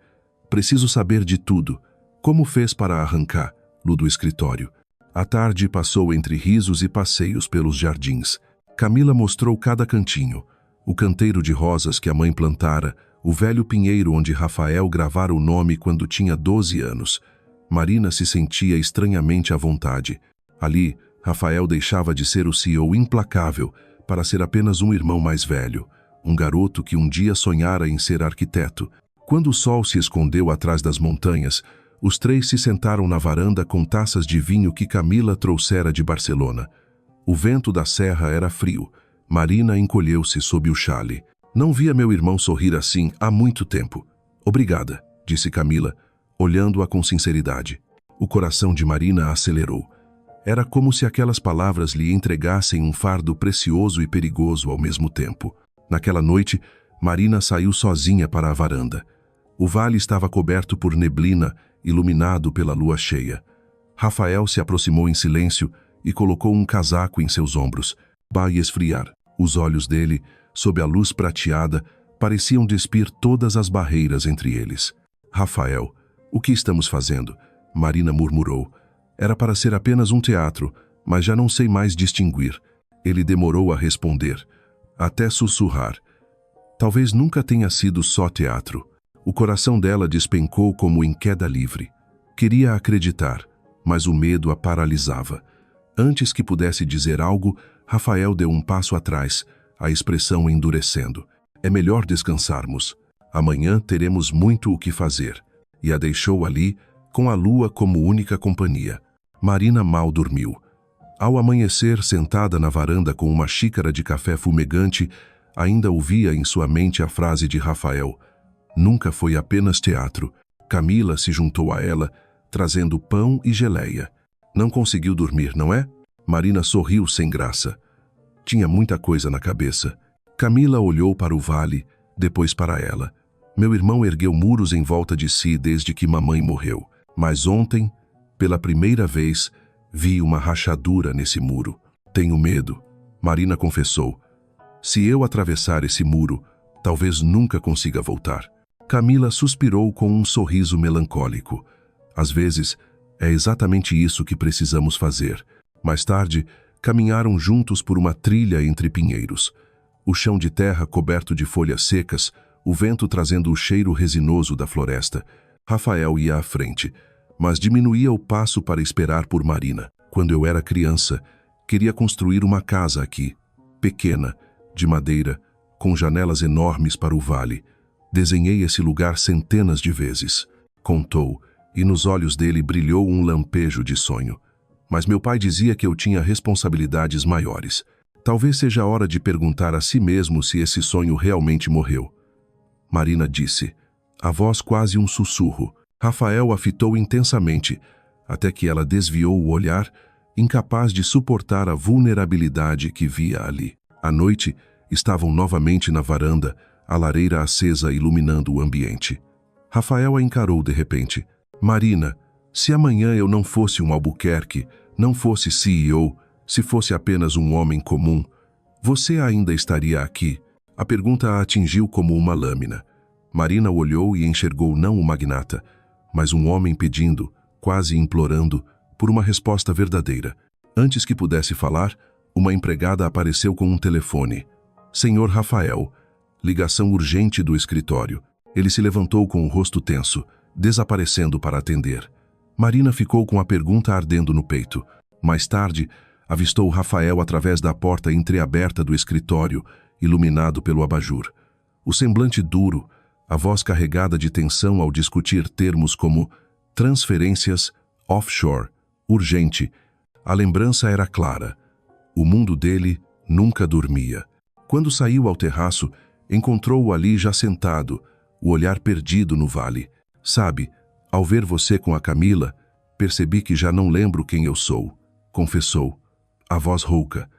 Preciso saber de tudo. Como fez para arrancá-lo do escritório? A tarde passou entre risos e passeios pelos jardins. Camila mostrou cada cantinho. O canteiro de rosas que a mãe plantara, o velho pinheiro onde Rafael gravara o nome quando tinha 12 anos. Marina se sentia estranhamente à vontade. Ali, Rafael deixava de ser o CEO implacável para ser apenas um irmão mais velho, um garoto que um dia sonhara em ser arquiteto. Quando o sol se escondeu atrás das montanhas, os três se sentaram na varanda com taças de vinho que Camila trouxera de Barcelona. O vento da serra era frio. Marina encolheu-se sob o chale. Não via meu irmão sorrir assim há muito tempo. Obrigada, disse Camila, olhando-a com sinceridade. O coração de Marina acelerou. Era como se aquelas palavras lhe entregassem um fardo precioso e perigoso ao mesmo tempo. Naquela noite, Marina saiu sozinha para a varanda. O vale estava coberto por neblina, iluminado pela lua cheia. Rafael se aproximou em silêncio e colocou um casaco em seus ombros. Vai esfriar. Os olhos dele, sob a luz prateada, pareciam despir todas as barreiras entre eles. Rafael, o que estamos fazendo? Marina murmurou. Era para ser apenas um teatro, mas já não sei mais distinguir. Ele demorou a responder, até sussurrar. Talvez nunca tenha sido só teatro. O coração dela despencou como em queda livre. Queria acreditar, mas o medo a paralisava. Antes que pudesse dizer algo, Rafael deu um passo atrás, a expressão endurecendo. É melhor descansarmos. Amanhã teremos muito o que fazer. E a deixou ali, com a lua como única companhia. Marina mal dormiu. Ao amanhecer, sentada na varanda com uma xícara de café fumegante, ainda ouvia em sua mente a frase de Rafael. Nunca foi apenas teatro. Camila se juntou a ela, trazendo pão e geleia. Não conseguiu dormir, não é? Marina sorriu sem graça. Tinha muita coisa na cabeça. Camila olhou para o vale, depois para ela. Meu irmão ergueu muros em volta de si desde que mamãe morreu. Mas ontem, pela primeira vez, vi uma rachadura nesse muro. Tenho medo, Marina confessou. Se eu atravessar esse muro, talvez nunca consiga voltar. Camila suspirou com um sorriso melancólico. Às vezes, é exatamente isso que precisamos fazer. Mais tarde, caminharam juntos por uma trilha entre pinheiros. O chão de terra coberto de folhas secas, o vento trazendo o cheiro resinoso da floresta. Rafael ia à frente, mas diminuía o passo para esperar por Marina. Quando eu era criança, queria construir uma casa aqui, pequena, de madeira, com janelas enormes para o vale. Desenhei esse lugar centenas de vezes, contou, e nos olhos dele brilhou um lampejo de sonho. Mas meu pai dizia que eu tinha responsabilidades maiores. Talvez seja a hora de perguntar a si mesmo se esse sonho realmente morreu. Marina disse, a voz quase um sussurro. Rafael a fitou intensamente, até que ela desviou o olhar, incapaz de suportar a vulnerabilidade que via ali. À noite, estavam novamente na varanda, a lareira acesa iluminando o ambiente. Rafael a encarou de repente. Marina, se amanhã eu não fosse um Albuquerque, não fosse CEO, se fosse apenas um homem comum, você ainda estaria aqui? A pergunta a atingiu como uma lâmina. Marina olhou e enxergou não o magnata, mas um homem pedindo, quase implorando, por uma resposta verdadeira. Antes que pudesse falar, uma empregada apareceu com um telefone. Senhor Rafael, ligação urgente do escritório. Ele se levantou com o rosto tenso, desaparecendo para atender. Marina ficou com a pergunta ardendo no peito. Mais tarde, avistou Rafael através da porta entreaberta do escritório, iluminado pelo abajur. O semblante duro, a voz carregada de tensão ao discutir termos como transferências, offshore, urgente. A lembrança era clara. O mundo dele nunca dormia. Quando saiu ao terraço, encontrou-o ali já sentado, o olhar perdido no vale. Sabe, ao ver você com a Camila, percebi que já não lembro quem eu sou, confessou. A voz rouca.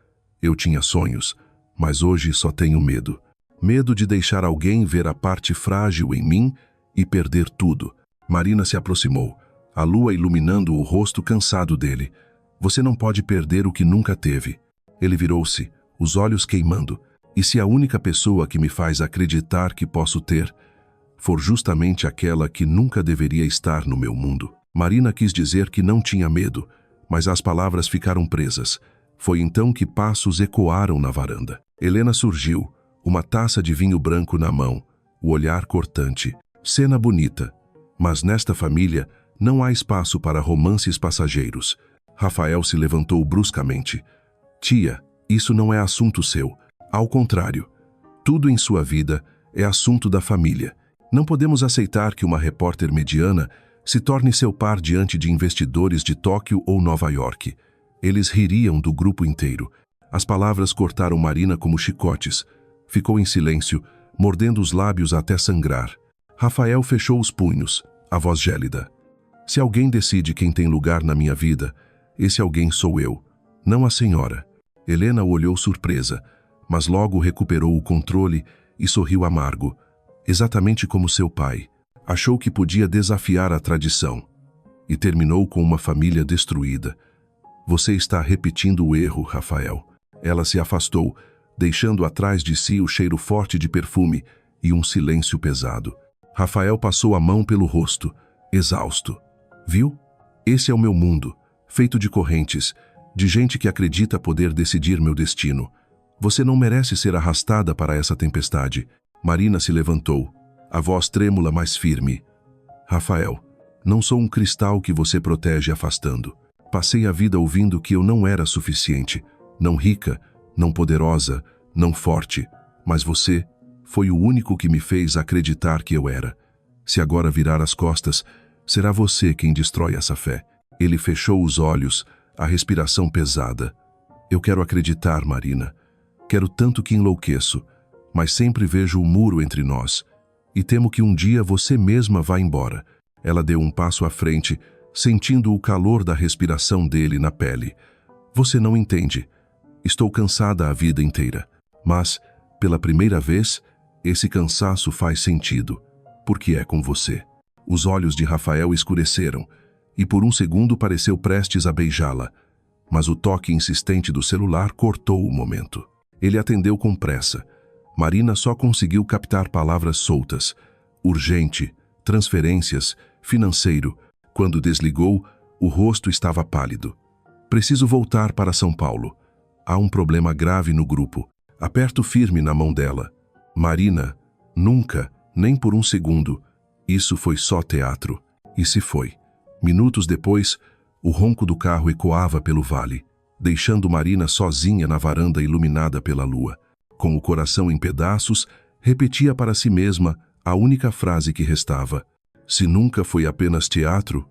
Eu tinha sonhos, mas hoje só tenho medo. Medo de deixar alguém ver a parte frágil em mim e perder tudo. Marina se aproximou, a lua iluminando o rosto cansado dele. Você não pode perder o que nunca teve. Ele virou-se, os olhos queimando. E se a única pessoa que me faz acreditar que posso ter for justamente aquela que nunca deveria estar no meu mundo? Marina quis dizer que não tinha medo, mas as palavras ficaram presas. Foi então que passos ecoaram na varanda. Helena surgiu, uma taça de vinho branco na mão, o olhar cortante. Cena bonita, mas nesta família não há espaço para romances passageiros. Rafael se levantou bruscamente. Tia, isso não é assunto seu. Ao contrário, tudo em sua vida é assunto da família. Não podemos aceitar que uma repórter mediana se torne seu par diante de investidores de Tóquio ou Nova York. Eles ririam do grupo inteiro. As palavras cortaram Marina como chicotes. Ficou em silêncio, mordendo os lábios até sangrar. Rafael fechou os punhos, a voz gélida. Se alguém decide quem tem lugar na minha vida, esse alguém sou eu, não a senhora. Helena o olhou surpresa, mas logo recuperou o controle e sorriu amargo, exatamente como seu pai. Achou que podia desafiar a tradição. E terminou com uma família destruída. Você está repetindo o erro, Rafael. Ela se afastou, deixando atrás de si o cheiro forte de perfume e um silêncio pesado. Rafael passou a mão pelo rosto, exausto. Viu? Esse é o meu mundo, feito de correntes, de gente que acredita poder decidir meu destino. Você não merece ser arrastada para essa tempestade. Marina se levantou, a voz trêmula mais firme. Rafael, não sou um cristal que você protege afastando. Passei a vida ouvindo que eu não era suficiente, não rica, não poderosa, não forte, mas você foi o único que me fez acreditar que eu era. Se agora virar as costas, será você quem destrói essa fé. Ele fechou os olhos, a respiração pesada. Eu quero acreditar, Marina. Quero tanto que enlouqueço, mas sempre vejo o muro entre nós. E temo que um dia você mesma vá embora. Ela deu um passo à frente, sentindo o calor da respiração dele na pele. Você não entende. Estou cansada a vida inteira. Mas, pela primeira vez, esse cansaço faz sentido. Porque é com você. Os olhos de Rafael escureceram, e por um segundo pareceu prestes a beijá-la. Mas o toque insistente do celular cortou o momento. Ele atendeu com pressa. Marina só conseguiu captar palavras soltas. Urgente, transferências, financeiro. Quando desligou, o rosto estava pálido. Preciso voltar para São Paulo. Há um problema grave no grupo. Aperto firme na mão dela. Marina, nunca, nem por um segundo. Isso foi só teatro. E se foi. Minutos depois, o ronco do carro ecoava pelo vale, deixando Marina sozinha na varanda iluminada pela lua. Com o coração em pedaços, repetia para si mesma a única frase que restava. Se nunca foi apenas teatro,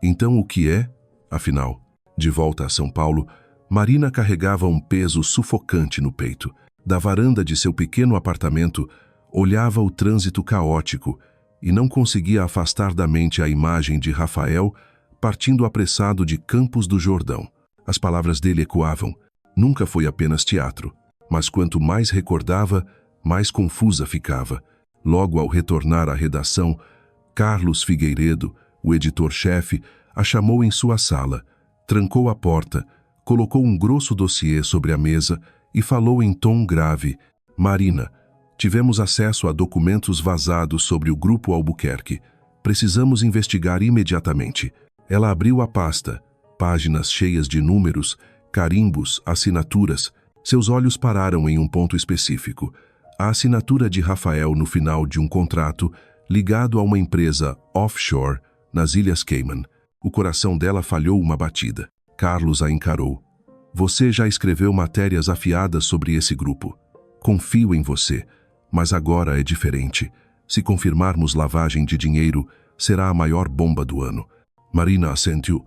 então o que é? Afinal, de volta a São Paulo, Marina carregava um peso sufocante no peito. Da varanda de seu pequeno apartamento, olhava o trânsito caótico e não conseguia afastar da mente a imagem de Rafael partindo apressado de Campos do Jordão. As palavras dele ecoavam. Nunca foi apenas teatro, mas quanto mais recordava, mais confusa ficava. Logo ao retornar à redação, Carlos Figueiredo, o editor-chefe, a chamou em sua sala, trancou a porta, colocou um grosso dossiê sobre a mesa e falou em tom grave. Marina, tivemos acesso a documentos vazados sobre o Grupo Albuquerque. Precisamos investigar imediatamente. Ela abriu a pasta, páginas cheias de números, carimbos, assinaturas. Seus olhos pararam em um ponto específico. A assinatura de Rafael no final de um contrato ligado a uma empresa offshore nas Ilhas Cayman. O coração dela falhou uma batida. Carlos a encarou. Você já escreveu matérias afiadas sobre esse grupo. Confio em você, mas agora é diferente. Se confirmarmos lavagem de dinheiro, será a maior bomba do ano. Marina assentiu.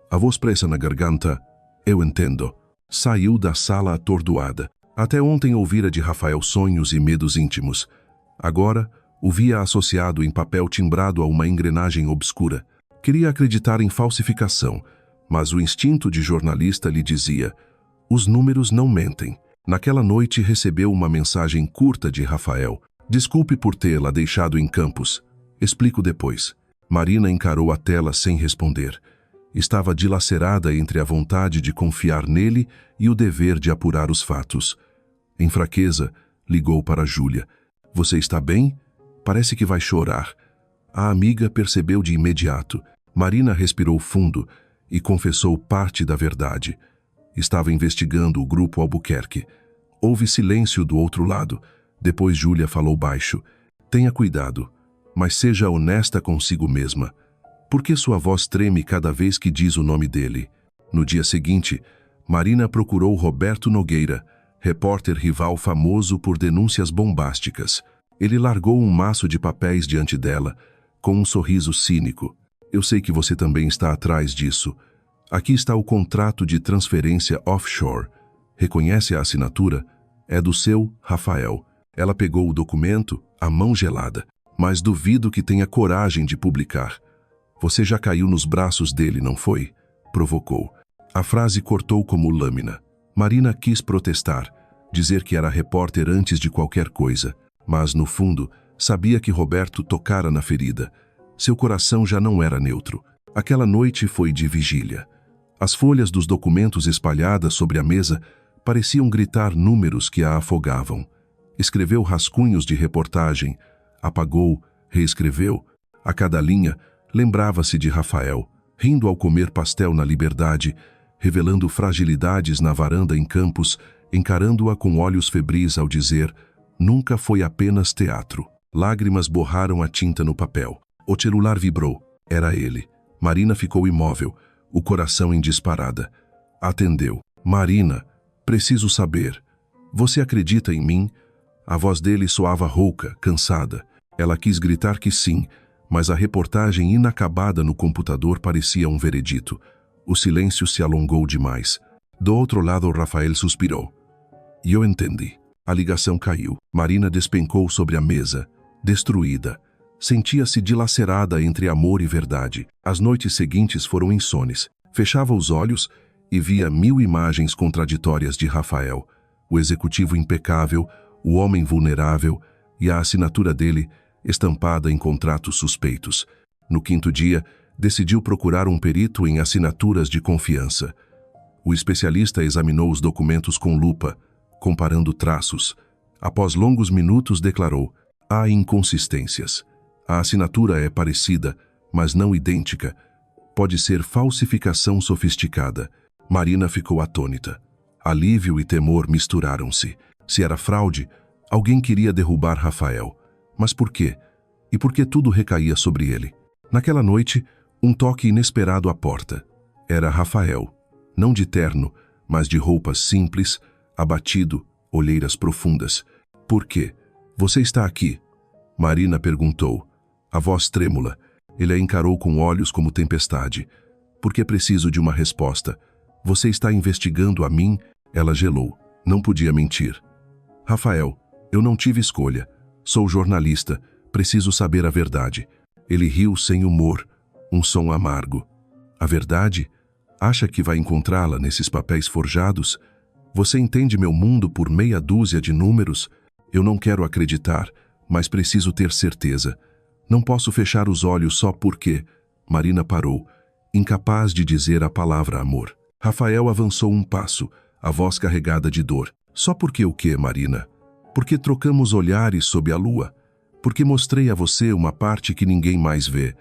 A voz presa na garganta. Eu entendo. Saiu da sala atordoada. Até ontem ouvira de Rafael sonhos e medos íntimos. Agora, o via associado em papel timbrado a uma engrenagem obscura. Queria acreditar em falsificação, mas o instinto de jornalista lhe dizia: os números não mentem. Naquela noite recebeu uma mensagem curta de Rafael. Desculpe por tê-la deixado em Campos. Explico depois. Marina encarou a tela sem responder. Estava dilacerada entre a vontade de confiar nele e o dever de apurar os fatos. Em fraqueza, ligou para Júlia. Você está bem? Parece que vai chorar. A amiga percebeu de imediato. Marina respirou fundo e confessou parte da verdade. Estava investigando o Grupo Albuquerque. Houve silêncio do outro lado. Depois Júlia falou baixo. Tenha cuidado, mas seja honesta consigo mesma. Por que sua voz treme cada vez que diz o nome dele? No dia seguinte, Marina procurou Roberto Nogueira, repórter rival famoso por denúncias bombásticas. Ele largou um maço de papéis diante dela, com um sorriso cínico. Eu sei que você também está atrás disso. Aqui está o contrato de transferência offshore. Reconhece a assinatura? É do seu Rafael. Ela pegou o documento, a mão gelada. Mas duvido que tenha coragem de publicar. Você já caiu nos braços dele, não foi? Provocou. A frase cortou como lâmina. Marina quis protestar, dizer que era repórter antes de qualquer coisa. Mas, no fundo, sabia que Roberto tocara na ferida. Seu coração já não era neutro. Aquela noite foi de vigília. As folhas dos documentos espalhadas sobre a mesa pareciam gritar números que a afogavam. Escreveu rascunhos de reportagem, apagou, reescreveu. A cada linha, lembrava-se de Rafael, rindo ao comer pastel na Liberdade, revelando fragilidades na varanda em Campos, encarando-a com olhos febris ao dizer: nunca foi apenas teatro. Lágrimas borraram a tinta no papel. O celular vibrou. Era ele. Marina ficou imóvel, o coração em disparada. Atendeu. Marina, preciso saber. Você acredita em mim? A voz dele soava rouca, cansada. Ela quis gritar que sim, mas a reportagem inacabada no computador parecia um veredito. O silêncio se alongou demais. Do outro lado, Rafael suspirou. Eu entendi. A ligação caiu. Marina despencou sobre a mesa, destruída. Sentia-se dilacerada entre amor e verdade. As noites seguintes foram insones. Fechava os olhos e via 1000 imagens contraditórias de Rafael. O executivo impecável, o homem vulnerável e a assinatura dele estampada em contratos suspeitos. No 5º dia, decidiu procurar um perito em assinaturas de confiança. O especialista examinou os documentos com lupa, comparando traços. Após longos minutos, declarou: há inconsistências. A assinatura é parecida, mas não idêntica. Pode ser falsificação sofisticada. Marina ficou atônita. Alívio e temor misturaram-se. Se era fraude, alguém queria derrubar Rafael. Mas por quê? E por que tudo recaía sobre ele? Naquela noite, um toque inesperado à porta. Era Rafael. Não de terno, mas de roupas simples, abatido, olheiras profundas. Por quê? Você está aqui? Marina perguntou. A voz trêmula. Ele a encarou com olhos como tempestade. Porque preciso de uma resposta. Você está investigando a mim? Ela gelou. Não podia mentir. Rafael, eu não tive escolha. Sou jornalista. Preciso saber a verdade. Ele riu sem humor, um som amargo. A verdade? Acha que vai encontrá-la nesses papéis forjados? Você entende meu mundo por meia dúzia de números? Eu não quero acreditar, mas preciso ter certeza. Não posso fechar os olhos só porque... Marina parou, incapaz de dizer a palavra amor. Rafael avançou um passo, a voz carregada de dor. Só porque o quê, Marina? Porque trocamos olhares sob a lua. Porque mostrei a você uma parte que ninguém mais vê.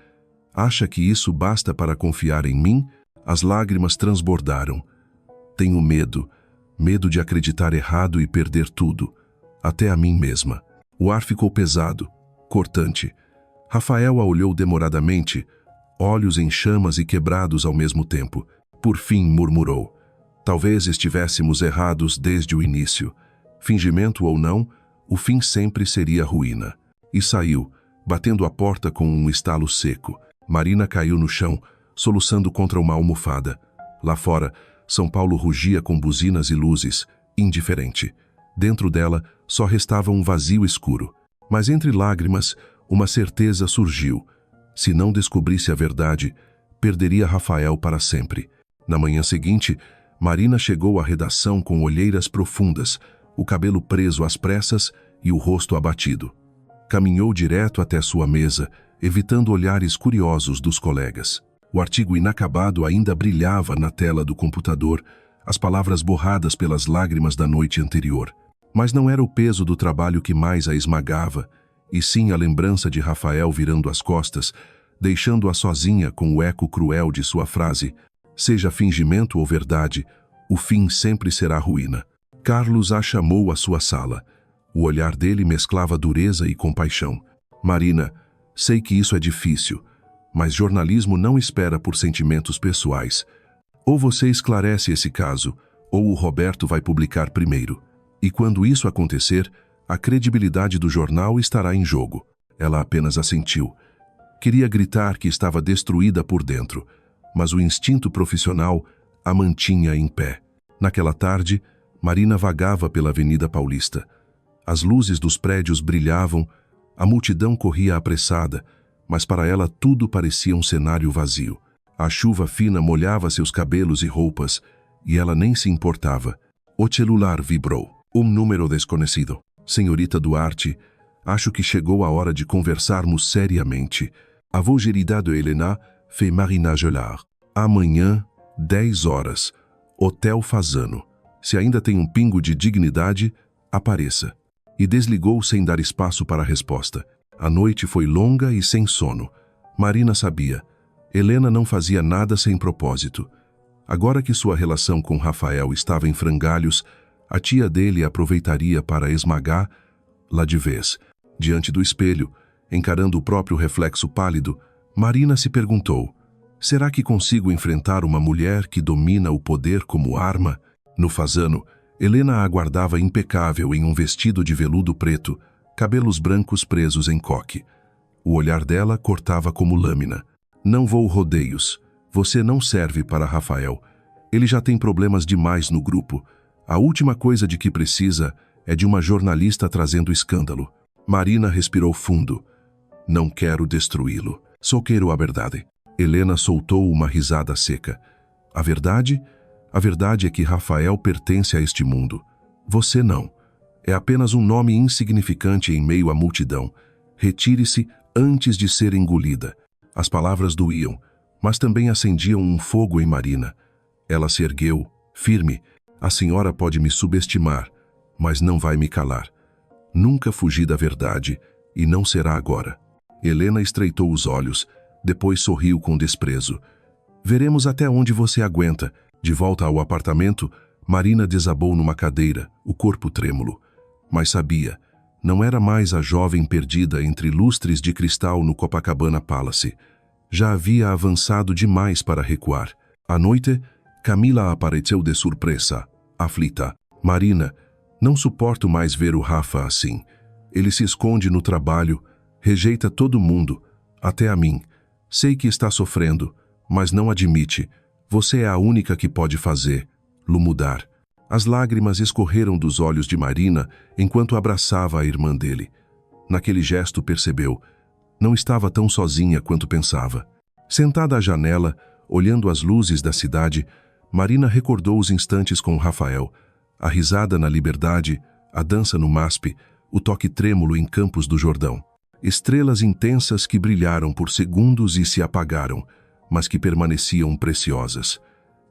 Acha que isso basta para confiar em mim? As lágrimas transbordaram. Tenho medo. Medo de acreditar errado e perder tudo. Até a mim mesma. O ar ficou pesado, cortante. Rafael a olhou demoradamente, olhos em chamas e quebrados ao mesmo tempo. Por fim murmurou. Talvez estivéssemos errados desde o início. Fingimento ou não, o fim sempre seria ruína. E saiu, batendo a porta com um estalo seco. Marina caiu no chão, soluçando contra uma almofada. Lá fora, São Paulo rugia com buzinas e luzes, indiferente. Dentro dela, só restava um vazio escuro. Mas entre lágrimas, uma certeza surgiu. Se não descobrisse a verdade, perderia Rafael para sempre. Na manhã seguinte, Marina chegou à redação com olheiras profundas, o cabelo preso às pressas e o rosto abatido. Caminhou direto até sua mesa, evitando olhares curiosos dos colegas. O artigo inacabado ainda brilhava na tela do computador, as palavras borradas pelas lágrimas da noite anterior. Mas não era o peso do trabalho que mais a esmagava, e sim a lembrança de Rafael virando as costas, deixando-a sozinha com o eco cruel de sua frase: seja fingimento ou verdade, o fim sempre será ruína. Carlos a chamou à sua sala. O olhar dele mesclava dureza e compaixão. Marina, sei que isso é difícil, mas jornalismo não espera por sentimentos pessoais. Ou você esclarece esse caso, ou o Roberto vai publicar primeiro. E quando isso acontecer, a credibilidade do jornal estará em jogo. Ela apenas assentiu. Queria gritar que estava destruída por dentro, mas o instinto profissional a mantinha em pé. Naquela tarde, Marina vagava pela Avenida Paulista. As luzes dos prédios brilhavam, a multidão corria apressada, mas para ela tudo parecia um cenário vazio. A chuva fina molhava seus cabelos e roupas, e ela nem se importava. O celular vibrou. Um número desconhecido. Senhorita Duarte, acho que chegou a hora de conversarmos seriamente. A voz gerida de Helena fez Marina gelar. Amanhã, 10 horas. Hotel Fasano. Se ainda tem um pingo de dignidade, apareça. E desligou sem dar espaço para a resposta. A noite foi longa e sem sono. Marina sabia. Helena não fazia nada sem propósito. Agora que sua relação com Rafael estava em frangalhos, a tia dele aproveitaria para esmagá-la de vez. Diante do espelho, encarando o próprio reflexo pálido, Marina se perguntou: será que consigo enfrentar uma mulher que domina o poder como arma? No Fasano, Helena a aguardava impecável em um vestido de veludo preto, cabelos brancos presos em coque. O olhar dela cortava como lâmina. Não vou rodeios. Você não serve para Rafael. Ele já tem problemas demais no grupo. A última coisa de que precisa é de uma jornalista trazendo escândalo. Marina respirou fundo. Não quero destruí-lo. Só quero a verdade. Helena soltou uma risada seca. A verdade? A verdade é que Rafael pertence a este mundo. Você não. É apenas um nome insignificante em meio à multidão. Retire-se antes de ser engolida. As palavras doíam, mas também acendiam um fogo em Marina. Ela se ergueu, firme. A senhora pode me subestimar, mas não vai me calar. Nunca fugi da verdade, e não será agora. Helena estreitou os olhos, depois sorriu com desprezo. Veremos até onde você aguenta. De volta ao apartamento, Marina desabou numa cadeira, o corpo trêmulo. Mas sabia, não era mais a jovem perdida entre lustres de cristal no Copacabana Palace. Já havia avançado demais para recuar. À noite, Camila apareceu de surpresa, aflita. Marina, não suporto mais ver o Rafa assim. Ele se esconde no trabalho, rejeita todo mundo, até a mim. Sei que está sofrendo, mas não admite. Você é a única que pode fazê-lo mudar. As lágrimas escorreram dos olhos de Marina enquanto abraçava a irmã dele. Naquele gesto percebeu, não estava tão sozinha quanto pensava. Sentada à janela, olhando as luzes da cidade, Marina recordou os instantes com Rafael, a risada na Liberdade, a dança no MASP, o toque trêmulo em Campos do Jordão. Estrelas intensas que brilharam por segundos e se apagaram, mas que permaneciam preciosas.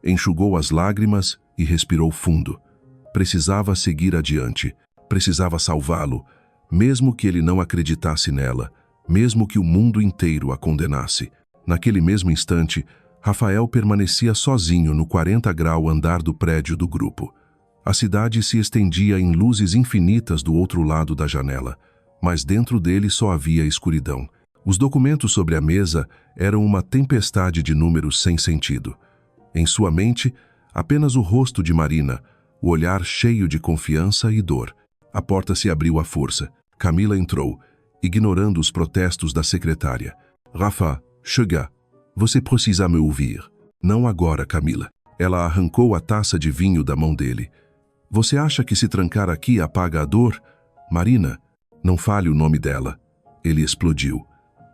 Enxugou as lágrimas e respirou fundo. Precisava seguir adiante, precisava salvá-lo, mesmo que ele não acreditasse nela, mesmo que o mundo inteiro a condenasse. Naquele mesmo instante, Rafael permanecia sozinho no 40º andar do prédio do grupo. A cidade se estendia em luzes infinitas do outro lado da janela, mas dentro dele só havia escuridão. Os documentos sobre a mesa eram uma tempestade de números sem sentido. Em sua mente, apenas o rosto de Marina, o olhar cheio de confiança e dor. A porta se abriu à força. Camila entrou, ignorando os protestos da secretária. Rafa, chega. Você precisa me ouvir. Não agora, Camila. Ela arrancou a taça de vinho da mão dele. Você acha que se trancar aqui apaga a dor? Marina, não fale o nome dela. Ele explodiu.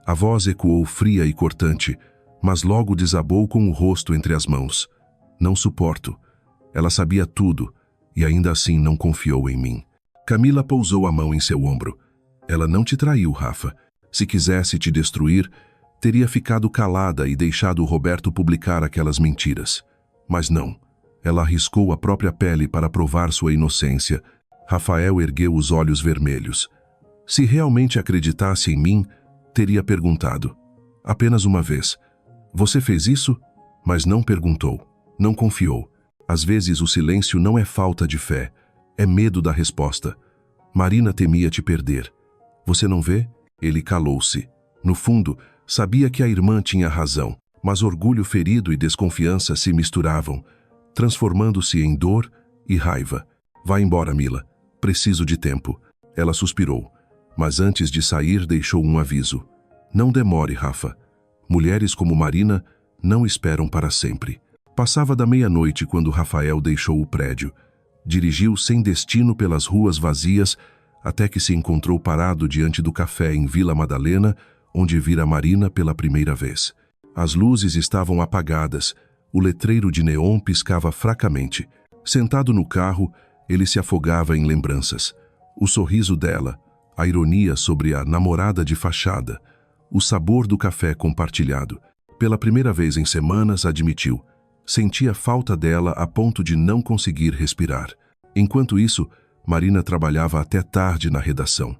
A voz ecoou fria e cortante, mas logo desabou com o rosto entre as mãos. Não suporto. Ela sabia tudo, e ainda assim não confiou em mim. Camila pousou a mão em seu ombro. Ela não te traiu, Rafa. Se quisesse te destruir, teria ficado calada e deixado o Roberto publicar aquelas mentiras. Mas não. Ela arriscou a própria pele para provar sua inocência. Rafael ergueu os olhos vermelhos. Se realmente acreditasse em mim, teria perguntado. Apenas uma vez. Você fez isso? Mas não perguntou. Não confiou. Às vezes o silêncio não é falta de fé. É medo da resposta. Marina temia te perder. Você não vê? Ele calou-se. No fundo, sabia que a irmã tinha razão, mas orgulho ferido e desconfiança se misturavam, transformando-se em dor e raiva. Vá embora, Mila. Preciso de tempo. Ela suspirou, mas antes de sair deixou um aviso. Não demore, Rafa. Mulheres como Marina não esperam para sempre. Passava da meia-noite quando Rafael deixou o prédio. Dirigiu sem destino pelas ruas vazias até que se encontrou parado diante do café em Vila Madalena, onde vira Marina pela primeira vez. As luzes estavam apagadas, o letreiro de neon piscava fracamente. Sentado no carro, ele se afogava em lembranças. O sorriso dela, a ironia sobre a namorada de fachada, o sabor do café compartilhado. Pela primeira vez em semanas, admitiu. Sentia falta dela a ponto de não conseguir respirar. Enquanto isso, Marina trabalhava até tarde na redação.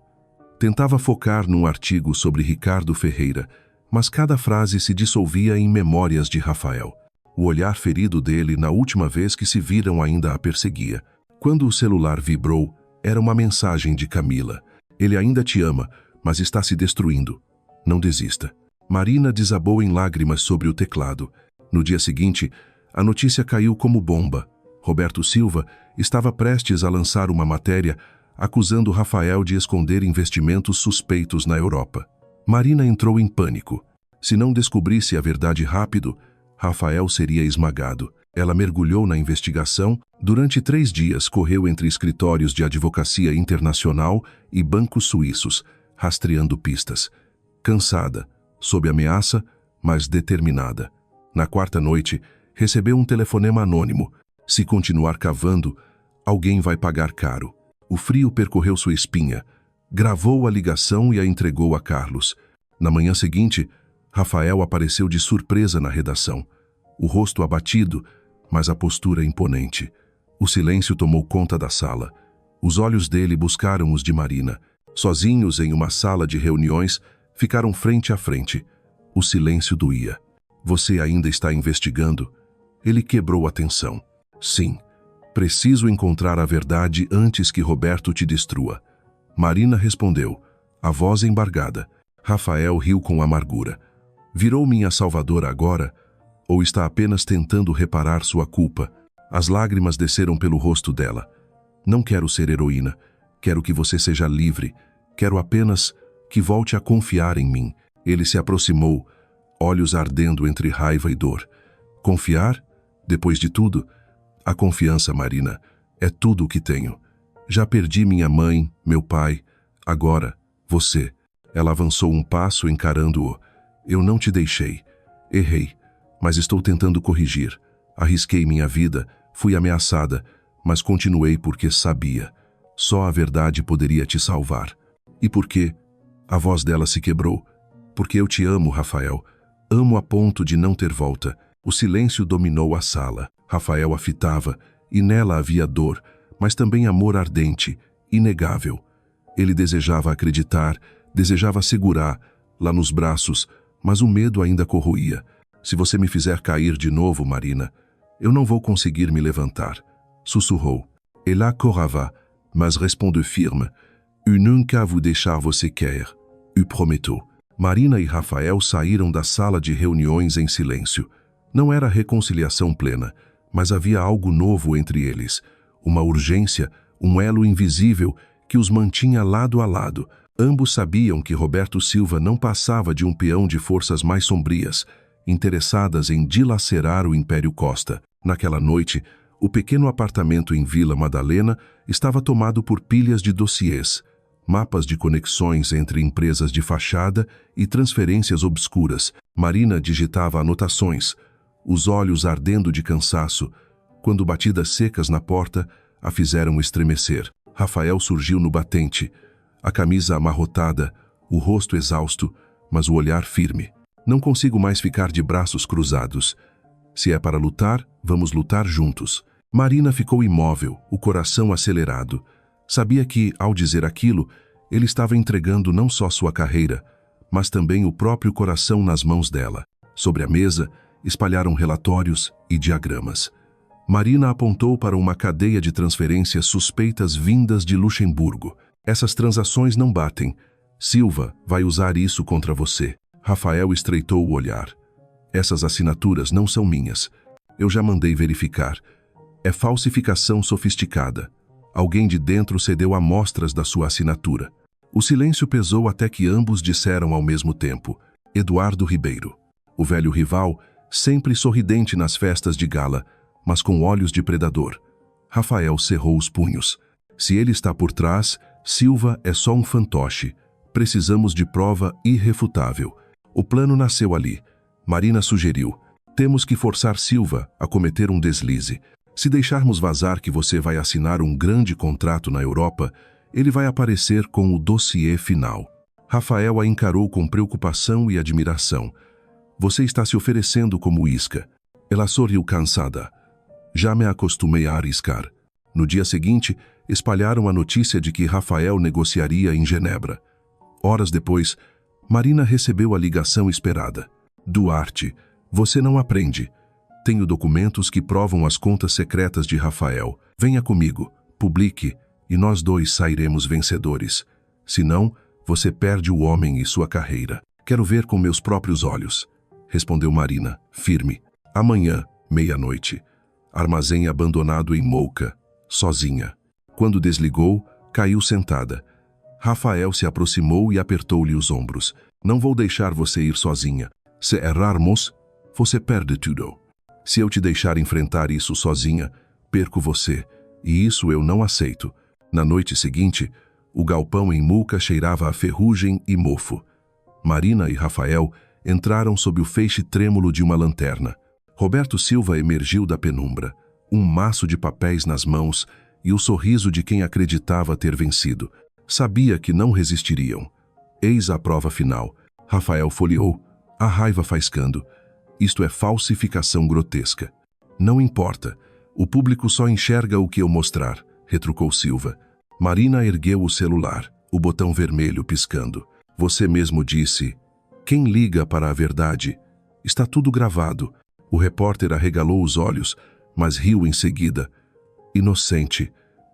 Tentava focar num artigo sobre Ricardo Ferreira, mas cada frase se dissolvia em memórias de Rafael. O olhar ferido dele na última vez que se viram ainda a perseguia. Quando o celular vibrou, era uma mensagem de Camila. Ele ainda te ama, mas está se destruindo. Não desista. Marina desabou em lágrimas sobre o teclado. No dia seguinte, a notícia caiu como bomba. Roberto Silva estava prestes a lançar uma matéria acusando Rafael de esconder investimentos suspeitos na Europa. Marina entrou em pânico. Se não descobrisse a verdade rápido, Rafael seria esmagado. Ela mergulhou na investigação. Durante 3 dias, correu entre escritórios de advocacia internacional e bancos suíços, rastreando pistas. Cansada, sob ameaça, mas determinada. Na quarta noite, recebeu um telefonema anônimo. Se continuar cavando, alguém vai pagar caro. O frio percorreu sua espinha. Gravou a ligação e a entregou a Carlos. Na manhã seguinte, Rafael apareceu de surpresa na redação. O rosto abatido, mas a postura imponente. O silêncio tomou conta da sala. Os olhos dele buscaram os de Marina. Sozinhos em uma sala de reuniões, ficaram frente a frente. O silêncio doía. Você ainda está investigando? Ele quebrou a tensão. Sim. Preciso encontrar a verdade antes que Roberto te destrua. Marina respondeu, a voz embargada. Rafael riu com amargura. Virou minha salvadora agora? Ou está apenas tentando reparar sua culpa? As lágrimas desceram pelo rosto dela. Não quero ser heroína. Quero que você seja livre. Quero apenas que volte a confiar em mim. Ele se aproximou, olhos ardendo entre raiva e dor. Confiar? Depois de tudo? A confiança, Marina, é tudo o que tenho. Já perdi minha mãe, meu pai. Agora, você. Ela avançou um passo encarando-o. Eu não te deixei. Errei, mas estou tentando corrigir. Arrisquei minha vida, fui ameaçada, mas continuei porque sabia. Só a verdade poderia te salvar. E por quê? A voz dela se quebrou. Porque eu te amo, Rafael. Amo a ponto de não ter volta. O silêncio dominou a sala. Rafael a fitava, e nela havia dor, mas também amor ardente, inegável. Ele desejava acreditar, desejava segurar, lá nos braços, mas o medo ainda corroía. Se você me fizer cair de novo, Marina, eu não vou conseguir me levantar. Sussurrou. Ela corava, mas respondeu firme. Eu nunca vou deixar você cair. Eu prometo. Marina e Rafael saíram da sala de reuniões em silêncio. Não era reconciliação plena, mas havia algo novo entre eles. Uma urgência, um elo invisível que os mantinha lado a lado. Ambos sabiam que Roberto Silva não passava de um peão de forças mais sombrias, interessadas em dilacerar o Império Costa. Naquela noite, o pequeno apartamento em Vila Madalena estava tomado por pilhas de dossiês, mapas de conexões entre empresas de fachada e transferências obscuras. Marina digitava anotações, os olhos ardendo de cansaço, quando batidas secas na porta a fizeram estremecer. Rafael surgiu no batente, a camisa amarrotada, o rosto exausto, mas o olhar firme. Não consigo mais ficar de braços cruzados. Se é para lutar, vamos lutar juntos. Marina ficou imóvel, o coração acelerado. Sabia que, ao dizer aquilo, ele estava entregando não só sua carreira, mas também o próprio coração nas mãos dela. Sobre a mesa, espalharam relatórios e diagramas. Marina apontou para uma cadeia de transferências suspeitas vindas de Luxemburgo. Essas transações não batem. Silva vai usar isso contra você. Rafael estreitou o olhar. Essas assinaturas não são minhas. Eu já mandei verificar. É falsificação sofisticada. Alguém de dentro cedeu amostras da sua assinatura. O silêncio pesou até que ambos disseram ao mesmo tempo. Eduardo Ribeiro. O velho rival, sempre sorridente nas festas de gala, mas com olhos de predador. Rafael cerrou os punhos. Se ele está por trás, Silva é só um fantoche. Precisamos de prova irrefutável. O plano nasceu ali. Marina sugeriu: temos que forçar Silva a cometer um deslize. Se deixarmos vazar que você vai assinar um grande contrato na Europa, ele vai aparecer com o dossiê final. Rafael a encarou com preocupação e admiração. Você está se oferecendo como isca. Ela sorriu cansada. Já me acostumei a arriscar. No dia seguinte, espalharam a notícia de que Rafael negociaria em Genebra. Horas depois, Marina recebeu a ligação esperada. Duarte, você não aprende. Tenho documentos que provam as contas secretas de Rafael. Venha comigo, publique, e nós dois sairemos vencedores. Se não, você perde o homem e sua carreira. Quero ver com meus próprios olhos, respondeu Marina, firme. Amanhã, meia-noite. Armazém abandonado em Moca, sozinha. Quando desligou, caiu sentada. Rafael se aproximou e apertou-lhe os ombros. Não vou deixar você ir sozinha. Se errarmos, você perde tudo. Se eu te deixar enfrentar isso sozinha, perco você, e isso eu não aceito. Na noite seguinte, o galpão em Moca cheirava a ferrugem e mofo. Marina e Rafael entraram sob o feixe trêmulo de uma lanterna. Roberto Silva emergiu da penumbra, um maço de papéis nas mãos e o sorriso de quem acreditava ter vencido. Sabia que não resistiriam. Eis a prova final. Rafael folheou, a raiva faiscando. Isto é falsificação grotesca. Não importa. O público só enxerga o que eu mostrar, retrucou Silva. Marina ergueu o celular, o botão vermelho piscando. Você mesmo disse: quem liga para a verdade? Está tudo gravado. O repórter arregalou os olhos, mas riu em seguida. Inocente.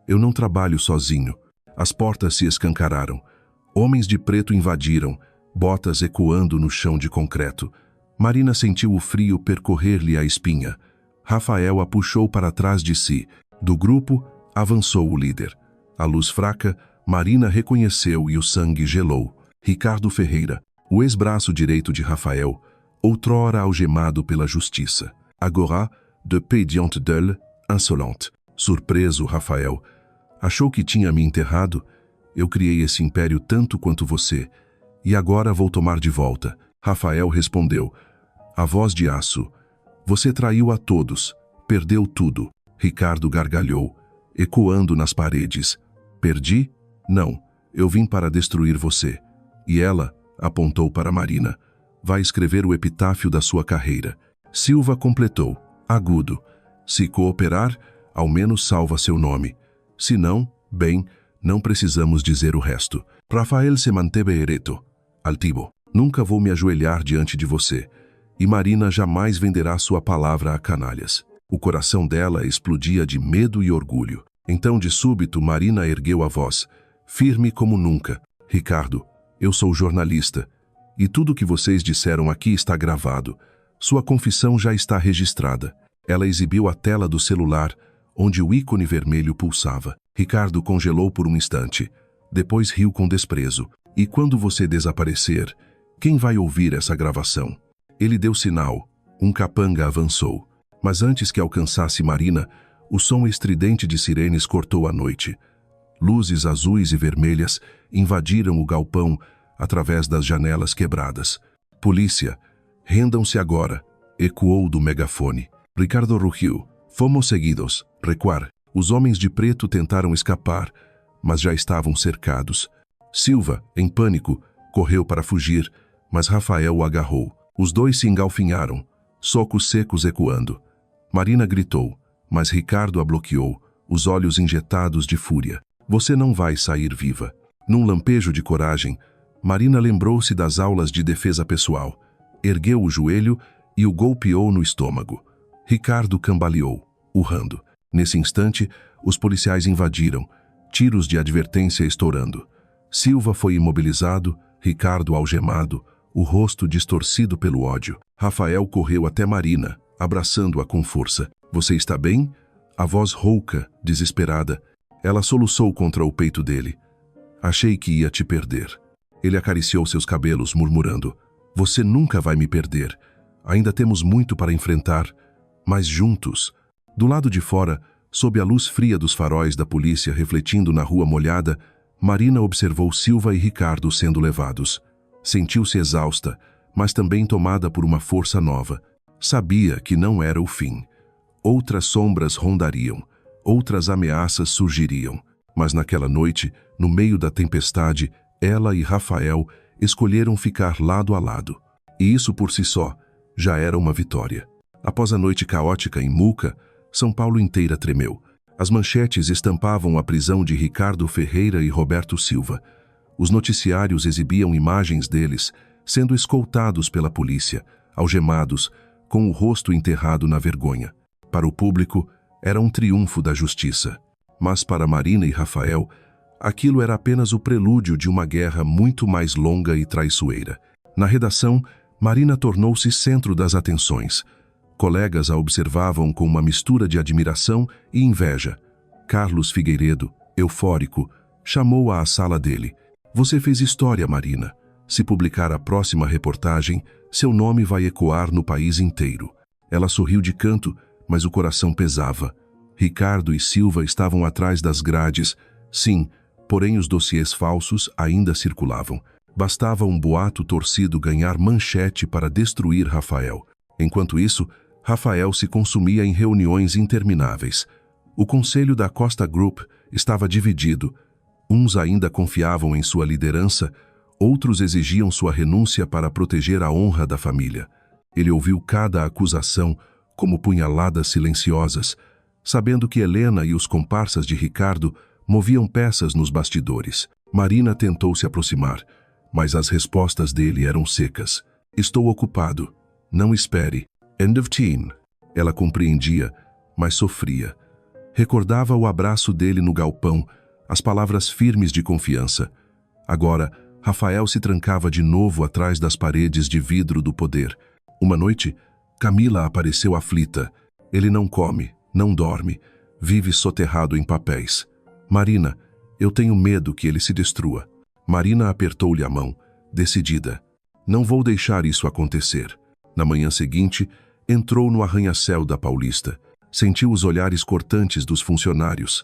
Eu não trabalho sozinho. As portas se escancararam. Homens de preto invadiram, botas ecoando no chão de concreto. Marina sentiu o frio percorrer-lhe a espinha. Rafael a puxou para trás de si. Do grupo, avançou o líder. A luz fraca, Marina reconheceu e o sangue gelou. Ricardo Ferreira, o ex-braço direito de Rafael, outrora algemado pela justiça. Agora, de paix diante d'elle, insolente. Surpreso, Rafael. Achou que tinha me enterrado? Eu criei esse império tanto quanto você. E agora vou tomar de volta. Rafael respondeu. A voz de aço. Você traiu a todos. Perdeu tudo. Ricardo gargalhou, ecoando nas paredes. Perdi? Não. Eu vim para destruir você. E ela, apontou para Marina, vai escrever o epitáfio da sua carreira. Silva completou, agudo. Se cooperar, ao menos salva seu nome. Se não, bem, não precisamos dizer o resto. Rafael se manteve ereto, altivo. Nunca vou me ajoelhar diante de você. E Marina jamais venderá sua palavra a canalhas. O coração dela explodia de medo e orgulho. Então, de súbito, Marina ergueu a voz, firme como nunca. Ricardo, eu sou jornalista. E tudo o que vocês disseram aqui está gravado. Sua confissão já está registrada. Ela exibiu a tela do celular, onde o ícone vermelho pulsava. Ricardo congelou por um instante. Depois riu com desprezo. E quando você desaparecer, quem vai ouvir essa gravação? Ele deu sinal. Um capanga avançou. Mas antes que alcançasse Marina, o som estridente de sirenes cortou a noite. Luzes azuis e vermelhas invadiram o galpão através das janelas quebradas. Polícia, rendam-se agora, ecoou do megafone. Ricardo rugiu. Fomos seguidos. Recuar. Os homens de preto tentaram escapar, mas já estavam cercados. Silva, em pânico, correu para fugir, mas Rafael o agarrou. Os dois se engalfinharam, socos secos ecoando. Marina gritou, mas Ricardo a bloqueou, os olhos injetados de fúria. Você não vai sair viva. Num lampejo de coragem, Marina lembrou-se das aulas de defesa pessoal. Ergueu o joelho e o golpeou no estômago. Ricardo cambaleou, urrando. Nesse instante, os policiais invadiram, tiros de advertência estourando. Silva foi imobilizado, Ricardo algemado, o rosto distorcido pelo ódio. Rafael correu até Marina, abraçando-a com força. Você está bem? A voz rouca, desesperada. Ela soluçou contra o peito dele. Achei que ia te perder. Ele acariciou seus cabelos, murmurando. Você nunca vai me perder. Ainda temos muito para enfrentar, mas juntos. Do lado de fora, Sob a luz fria dos faróis da polícia refletindo na rua molhada, Marina observou Silva e Ricardo sendo levados. Sentiu-se exausta, mas também tomada por uma força nova. Sabia que não era o fim. Outras sombras rondariam, outras ameaças surgiriam. Mas naquela noite, no meio da tempestade, ela e Rafael escolheram ficar lado a lado. E isso por si só já era uma vitória. Após a noite caótica em Muca, São Paulo inteira tremeu. As manchetes estampavam a prisão de Ricardo Ferreira e Roberto Silva. Os noticiários exibiam imagens deles sendo escoltados pela polícia, algemados, com o rosto enterrado na vergonha. Para o público, era um triunfo da justiça. Mas para Marina e Rafael, aquilo era apenas o prelúdio de uma guerra muito mais longa e traiçoeira. Na redação, Marina tornou-se centro das atenções. Colegas a observavam com uma mistura de admiração e inveja. Carlos Figueiredo, eufórico, chamou-a à sala dele. "Você fez história, Marina. Se publicar a próxima reportagem, seu nome vai ecoar no país inteiro." Ela sorriu de canto, mas o coração pesava. Ricardo e Silva estavam atrás das grades. Sim, porém os dossiês falsos ainda circulavam. Bastava um boato torcido ganhar manchete para destruir Rafael. Enquanto isso, Rafael se consumia em reuniões intermináveis. O conselho da Costa Group estava dividido. Uns ainda confiavam em sua liderança, outros exigiam sua renúncia para proteger a honra da família. Ele ouviu cada acusação como punhaladas silenciosas, sabendo que Helena e os comparsas de Ricardo moviam peças nos bastidores. Marina tentou se aproximar, mas as respostas dele eram secas. "Estou ocupado. Não espere. End of teen." Ela compreendia, mas sofria. Recordava o abraço dele no galpão, as palavras firmes de confiança. Agora, Rafael se trancava de novo atrás das paredes de vidro do poder. Uma noite, Camila apareceu aflita. "Ele não come, não dorme, vive soterrado em papéis. Marina, eu tenho medo que ele se destrua." Marina apertou-lhe a mão, decidida. "Não vou deixar isso acontecer." Na manhã seguinte, entrou no arranha-céu da Paulista. Sentiu os olhares cortantes dos funcionários.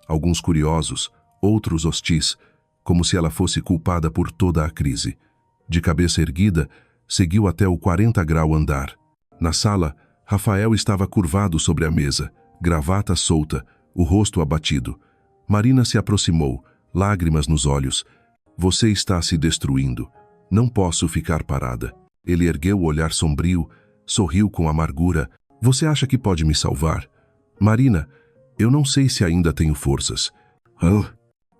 Alguns curiosos, outros hostis, como se ela fosse culpada por toda a crise. De cabeça erguida, seguiu até o 40-grau andar. Na sala, Rafael estava curvado sobre a mesa, gravata solta, o rosto abatido. Marina se aproximou, lágrimas nos olhos. "Você está se destruindo. Não posso ficar parada." Ele ergueu o olhar sombrio, sorriu com amargura. "Você acha que pode me salvar?" "Marina, eu não sei se ainda tenho forças." "Ah."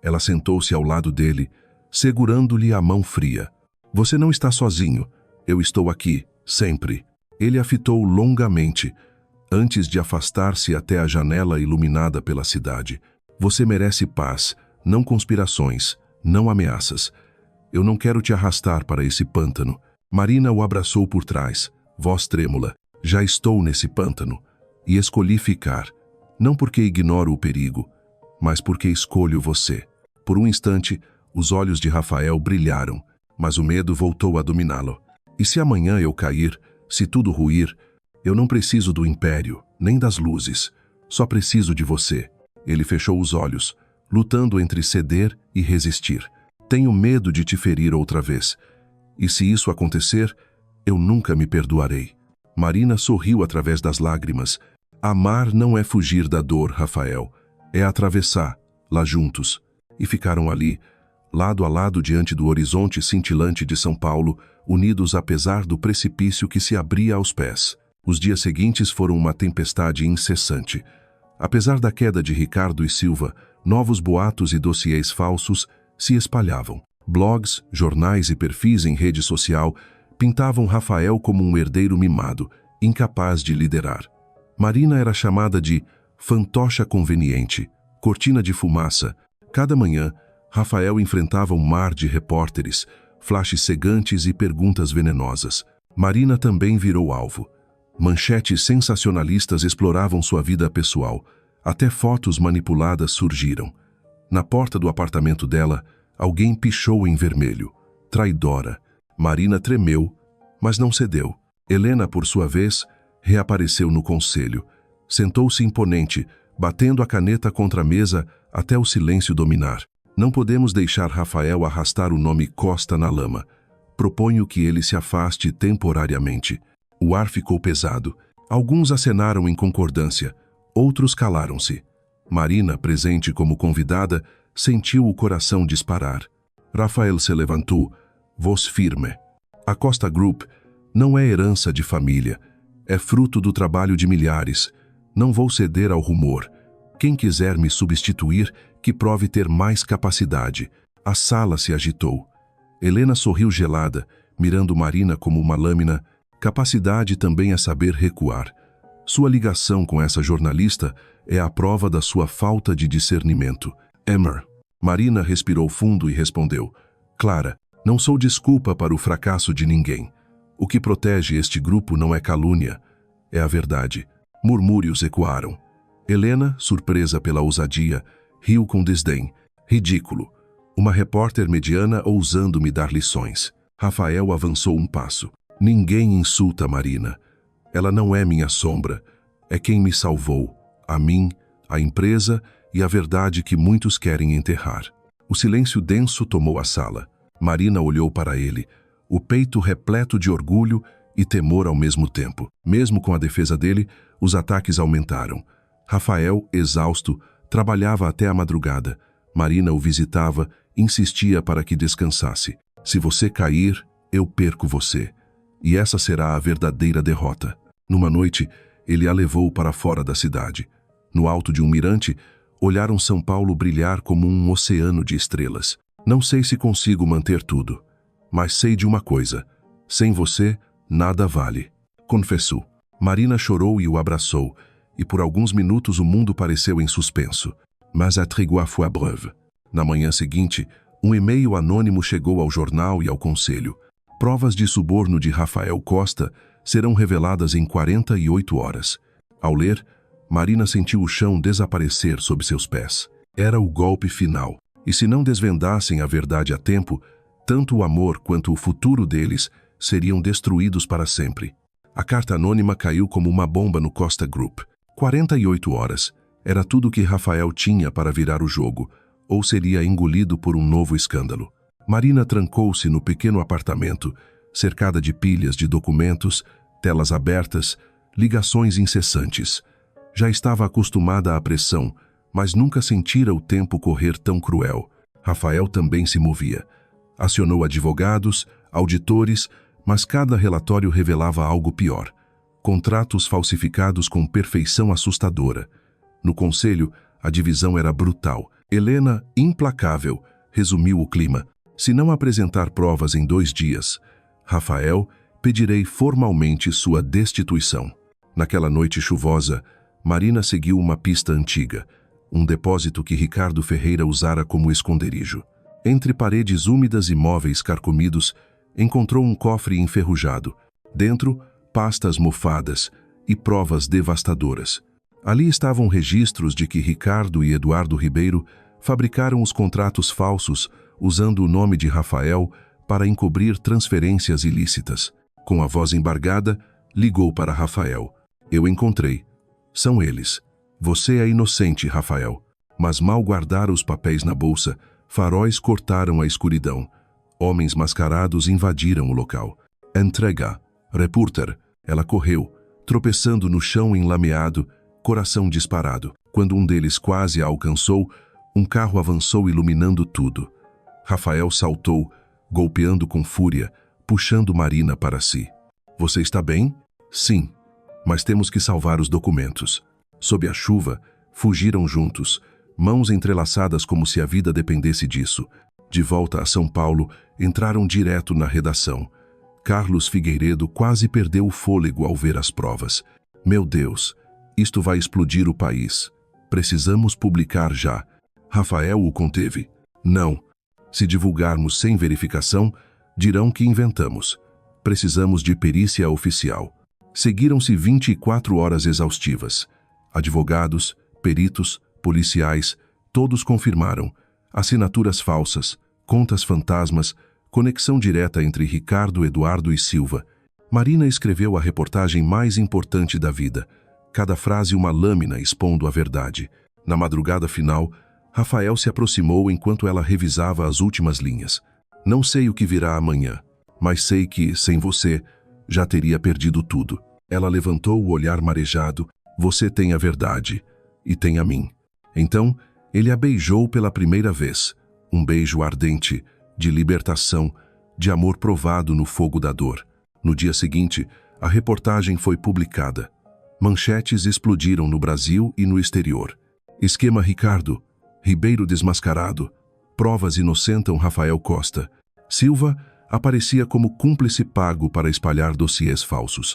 Ela sentou-se ao lado dele, segurando-lhe a mão fria. "Você não está sozinho. Eu estou aqui, sempre." Ele a fitou longamente, antes de afastar-se até a janela iluminada pela cidade. "Você merece paz, não conspirações, não ameaças. Eu não quero te arrastar para esse pântano." Marina o abraçou por trás, voz trêmula. "Já estou nesse pântano, e escolhi ficar. Não porque ignoro o perigo, mas porque escolho você." Por um instante, os olhos de Rafael brilharam, mas o medo voltou a dominá-lo. "E se amanhã eu cair, se tudo ruir, eu não preciso do império, nem das luzes. Só preciso de você." Ele fechou os olhos, lutando entre ceder e resistir. "Tenho medo de te ferir outra vez. E se isso acontecer, eu nunca me perdoarei." Marina sorriu através das lágrimas. "Amar não é fugir da dor, Rafael. É atravessar, lá juntos." E ficaram ali, lado a lado diante do horizonte cintilante de São Paulo, unidos apesar do precipício que se abria aos pés. Os dias seguintes foram uma tempestade incessante. Apesar da queda de Ricardo e Silva, novos boatos e dossiês falsos se espalhavam. Blogs, jornais e perfis em rede social pintavam Rafael como um herdeiro mimado, incapaz de liderar. Marina era chamada de fantocha conveniente, cortina de fumaça. Cada manhã, Rafael enfrentava um mar de repórteres, flashes cegantes e perguntas venenosas. Marina também virou alvo. Manchetes sensacionalistas exploravam sua vida pessoal. Até fotos manipuladas surgiram. Na porta do apartamento dela, alguém pichou em vermelho. Traidora. Marina tremeu, mas não cedeu. Helena, por sua vez, reapareceu no conselho. Sentou-se imponente, batendo a caneta contra a mesa até o silêncio dominar. Não podemos deixar Rafael arrastar o nome Costa na lama. Proponho que ele se afaste temporariamente. O ar ficou pesado. Alguns acenaram em concordância, outros calaram-se. Marina, presente como convidada, sentiu o coração disparar. Rafael se levantou, voz firme. A Costa Group não é herança de família, é fruto do trabalho de milhares. Não vou ceder ao rumor. Quem quiser me substituir, que prove ter mais capacidade. A sala se agitou. Helena sorriu gelada, mirando Marina como uma lâmina. Capacidade também é saber recuar. Sua ligação com essa jornalista é a prova da sua falta de discernimento. Emer. Marina respirou fundo e respondeu. Clara, não sou desculpa para o fracasso de ninguém. O que protege este grupo não é calúnia, é a verdade. Murmúrios ecoaram. Helena, surpresa pela ousadia, riu com desdém. Ridículo. Uma repórter mediana ousando me dar lições. Rafael avançou um passo. Ninguém insulta Marina. Ela não é minha sombra. É quem me salvou. A mim, a empresa e a verdade que muitos querem enterrar. O silêncio denso tomou a sala. Marina olhou para ele, o peito repleto de orgulho e temor ao mesmo tempo. Mesmo com a defesa dele, os ataques aumentaram. Rafael, exausto, trabalhava até a madrugada. Marina o visitava, insistia para que descansasse. Se você cair, eu perco você. E essa será a verdadeira derrota. Numa noite, ele a levou para fora da cidade. No alto de um mirante, olharam São Paulo brilhar como um oceano de estrelas. Não sei se consigo manter tudo, mas sei de uma coisa. Sem você, nada vale. Confessou. Marina chorou e o abraçou, e por alguns minutos o mundo pareceu em suspenso. Mas a trégua foi breve. Na manhã seguinte, um e-mail anônimo chegou ao jornal e ao conselho. Provas de suborno de Rafael Costa serão reveladas em 48 horas. Ao ler, Marina sentiu o chão desaparecer sob seus pés. Era o golpe final. E se não desvendassem a verdade a tempo, tanto o amor quanto o futuro deles seriam destruídos para sempre. A carta anônima caiu como uma bomba no Costa Group. 48 horas. Era tudo que Rafael tinha para virar o jogo, ou seria engolido por um novo escândalo. Marina trancou-se no pequeno apartamento, cercada de pilhas de documentos, telas abertas, ligações incessantes. Já estava acostumada à pressão, mas nunca sentira o tempo correr tão cruel. Rafael também se movia. Acionou advogados, auditores, mas cada relatório revelava algo pior. Contratos falsificados com perfeição assustadora. No conselho, a divisão era brutal. Helena, implacável, resumiu o clima. Se não apresentar provas em 2 dias, Rafael, pedirei formalmente sua destituição. Naquela noite chuvosa, Marina seguiu uma pista antiga, um depósito que Ricardo Ferreira usara como esconderijo. Entre paredes úmidas e móveis carcomidos, encontrou um cofre enferrujado. Dentro, pastas mofadas e provas devastadoras. Ali estavam registros de que Ricardo e Eduardo Ribeiro fabricaram os contratos falsos usando o nome de Rafael para encobrir transferências ilícitas. Com a voz embargada, ligou para Rafael. Eu encontrei. São eles. Você é inocente, Rafael. Mas mal guardara os papéis na bolsa, faróis cortaram a escuridão. Homens mascarados invadiram o local. Entrega. Repórter. Ela correu, tropeçando no chão enlameado, coração disparado. Quando um deles quase a alcançou, um carro avançou iluminando tudo. Rafael saltou, golpeando com fúria, puxando Marina para si. Você está bem? Sim, mas temos que salvar os documentos. Sob a chuva, fugiram juntos, mãos entrelaçadas como se a vida dependesse disso. De volta a São Paulo, entraram direto na redação. Carlos Figueiredo quase perdeu o fôlego ao ver as provas. Meu Deus, isto vai explodir o país. Precisamos publicar já. Rafael o conteve. Não. Se divulgarmos sem verificação, dirão que inventamos. Precisamos de perícia oficial. Seguiram-se 24 horas exaustivas. Advogados, peritos, policiais, todos confirmaram. Assinaturas falsas, contas fantasmas, conexão direta entre Ricardo, Eduardo e Silva. Marina escreveu a reportagem mais importante da vida. cada frase uma lâmina expondo a verdade. Na madrugada final, Rafael se aproximou enquanto ela revisava as últimas linhas. Não sei o que virá amanhã, mas sei que, sem você, já teria perdido tudo. Ela levantou o olhar marejado. Você tem a verdade, e tem a mim. Então, ele a beijou pela primeira vez. Um beijo ardente, de libertação, de amor provado no fogo da dor. No dia seguinte, a reportagem foi publicada. Manchetes explodiram no Brasil e no exterior. Esquema Ricardo, Ribeiro desmascarado, provas inocentam Rafael Costa. Silva aparecia como cúmplice pago para espalhar dossiês falsos.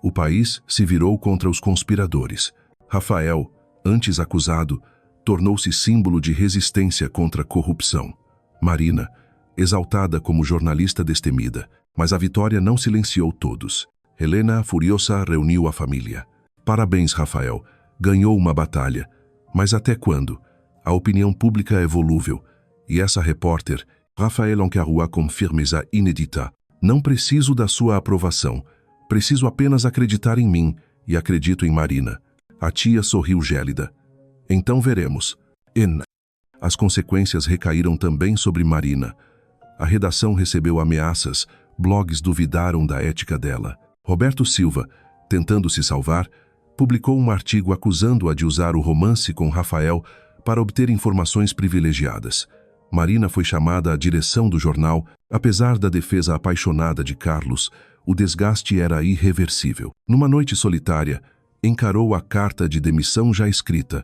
O país se virou contra os conspiradores. Rafael, antes acusado, tornou-se símbolo de resistência contra a corrupção. Marina, exaltada como jornalista destemida, mas a vitória não silenciou todos. Helena, furiosa, reuniu a família. Parabéns, Rafael. Ganhou uma batalha. Mas até quando? A opinião pública é volúvel. E essa repórter, Rafael encarou com firmeza inédita. Não preciso da sua aprovação. Preciso apenas acreditar em mim, e acredito em Marina. A tia sorriu gélida. Então veremos. As consequências recaíram também sobre Marina. A redação recebeu ameaças, blogs duvidaram da ética dela. Roberto Silva, tentando se salvar, publicou um artigo acusando-a de usar o romance com Rafael para obter informações privilegiadas. Marina foi chamada à direção do jornal. Apesar da defesa apaixonada de Carlos, o desgaste era irreversível. Numa noite solitária, encarou a carta de demissão já escrita.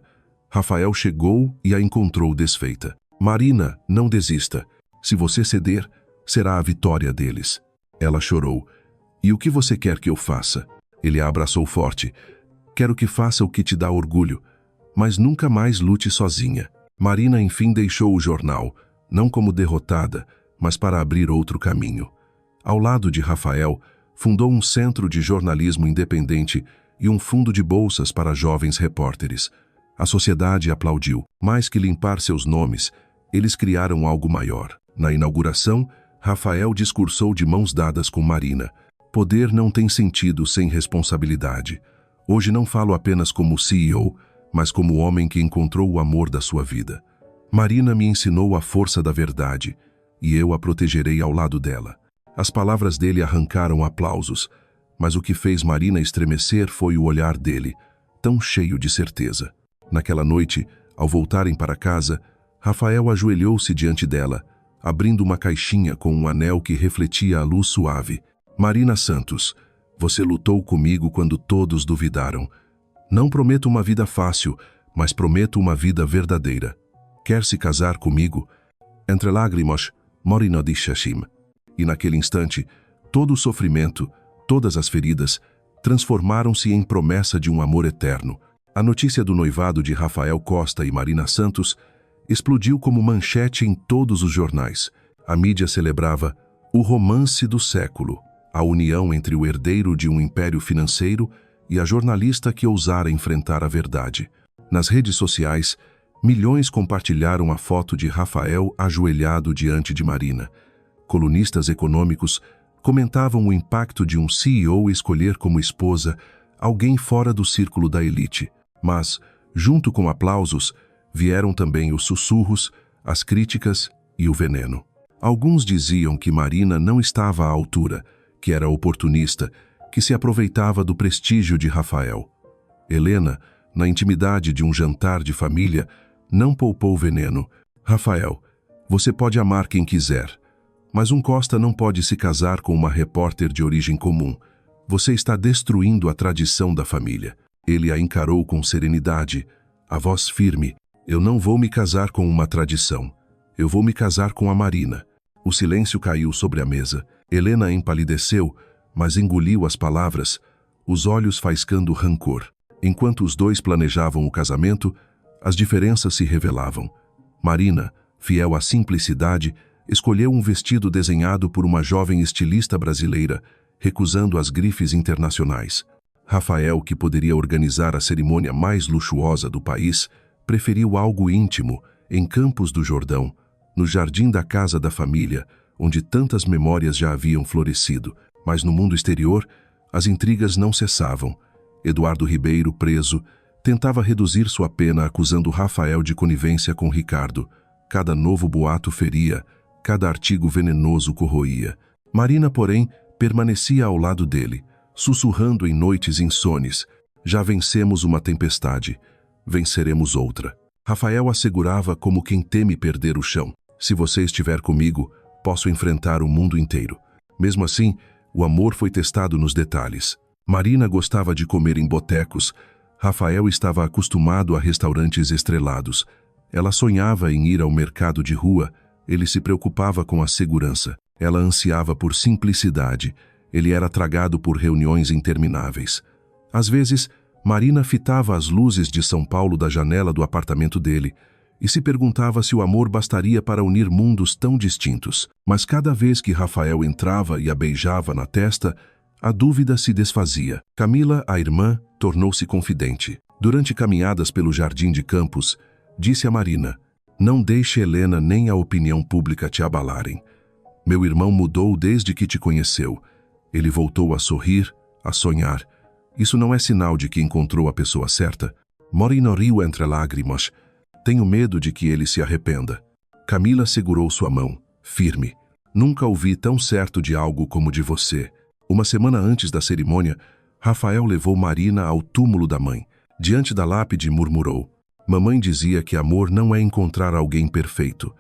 Rafael chegou e a encontrou desfeita. Marina, não desista. Se você ceder, será a vitória deles. Ela chorou. E o que você quer que eu faça? Ele a abraçou forte. Quero que faça o que te dá orgulho, mas nunca mais lute sozinha. Marina enfim deixou o jornal, não como derrotada, mas para abrir outro caminho. Ao lado de Rafael, fundou um centro de jornalismo independente e um fundo de bolsas para jovens repórteres. A sociedade aplaudiu. Mais que limpar seus nomes, eles criaram algo maior. Na inauguração, Rafael discursou de mãos dadas com Marina. Poder não tem sentido sem responsabilidade. Hoje não falo apenas como CEO, mas como homem que encontrou o amor da sua vida. Marina me ensinou a força da verdade, e eu a protegerei ao lado dela. As palavras dele arrancaram aplausos, mas o que fez Marina estremecer foi o olhar dele, tão cheio de certeza. Naquela noite, ao voltarem para casa, Rafael ajoelhou-se diante dela, abrindo uma caixinha com um anel que refletia a luz suave. Marina Santos, você lutou comigo quando todos duvidaram. Não prometo uma vida fácil, mas prometo uma vida verdadeira. Quer se casar comigo? Entre lágrimas, Morino de Shashim. E naquele instante, todo o sofrimento, todas as feridas, transformaram-se em promessa de um amor eterno. A notícia do noivado de Rafael Costa e Marina Santos explodiu como manchete em todos os jornais. A mídia celebrava o romance do século, a união entre o herdeiro de um império financeiro e a jornalista que ousara enfrentar a verdade. Nas redes sociais, milhões compartilharam a foto de Rafael ajoelhado diante de Marina. Colunistas econômicos comentavam o impacto de um CEO escolher como esposa alguém fora do círculo da elite. Mas, junto com aplausos, vieram também os sussurros, as críticas e o veneno. Alguns diziam que Marina não estava à altura, que era oportunista, que se aproveitava do prestígio de Rafael. Helena, na intimidade de um jantar de família, não poupou veneno. Rafael, você pode amar quem quiser, mas um Costa não pode se casar com uma repórter de origem comum. Você está destruindo a tradição da família. Ele a encarou com serenidade, a voz firme. Eu não vou me casar com uma tradição. Eu vou me casar com a Marina. O silêncio caiu sobre a mesa. Helena empalideceu, mas engoliu as palavras, os olhos faiscando rancor. Enquanto os dois planejavam o casamento, as diferenças se revelavam. Marina, fiel à simplicidade, escolheu um vestido desenhado por uma jovem estilista brasileira, recusando as grifes internacionais. Rafael, que poderia organizar a cerimônia mais luxuosa do país, preferiu algo íntimo, em Campos do Jordão, no jardim da casa da família, onde tantas memórias já haviam florescido. Mas no mundo exterior, as intrigas não cessavam. Eduardo Ribeiro, preso, tentava reduzir sua pena acusando Rafael de conivência com Ricardo. Cada novo boato feria, cada artigo venenoso corroía. Marina, porém, permanecia ao lado dele, sussurrando em noites insones: já vencemos uma tempestade, venceremos outra. Rafael assegurava como quem teme perder o chão: se você estiver comigo, posso enfrentar o mundo inteiro. Mesmo assim, o amor foi testado nos detalhes. Marina gostava de comer em botecos. Rafael estava acostumado a restaurantes estrelados. Ela sonhava em ir ao mercado de rua. Ele se preocupava com a segurança. Ela ansiava por simplicidade. Ele era tragado por reuniões intermináveis. Às vezes, Marina fitava as luzes de São Paulo da janela do apartamento dele e se perguntava se o amor bastaria para unir mundos tão distintos. Mas cada vez que Rafael entrava e a beijava na testa, a dúvida se desfazia. Camila, a irmã, tornou-se confidente. Durante caminhadas pelo jardim de Campos, disse a Marina: não deixe Helena nem a opinião pública te abalarem. Meu irmão mudou desde que te conheceu. Ele voltou a sorrir, a sonhar. Isso não é sinal de que encontrou a pessoa certa? Mori no rio entre lágrimas. Tenho medo de que ele se arrependa. Camila segurou sua mão, firme. Nunca ouvi tão certo de algo como de você. Uma semana antes da cerimônia, Rafael levou Marina ao túmulo da mãe. Diante da lápide, murmurou: mamãe dizia que amor não é encontrar alguém perfeito,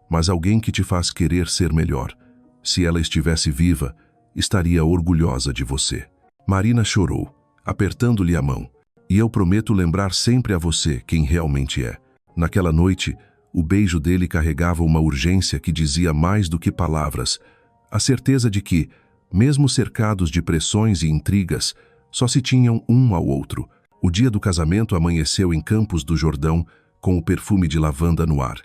mas alguém que te faz querer ser melhor. Se ela estivesse viva, estaria orgulhosa de você. Marina chorou, apertando-lhe a mão. E eu prometo lembrar sempre a você quem realmente é. Naquela noite, o beijo dele carregava uma urgência que dizia mais do que palavras. A certeza de que, mesmo cercados de pressões e intrigas, só se tinham um ao outro. O dia do casamento amanheceu em Campos do Jordão, com o perfume de lavanda no ar.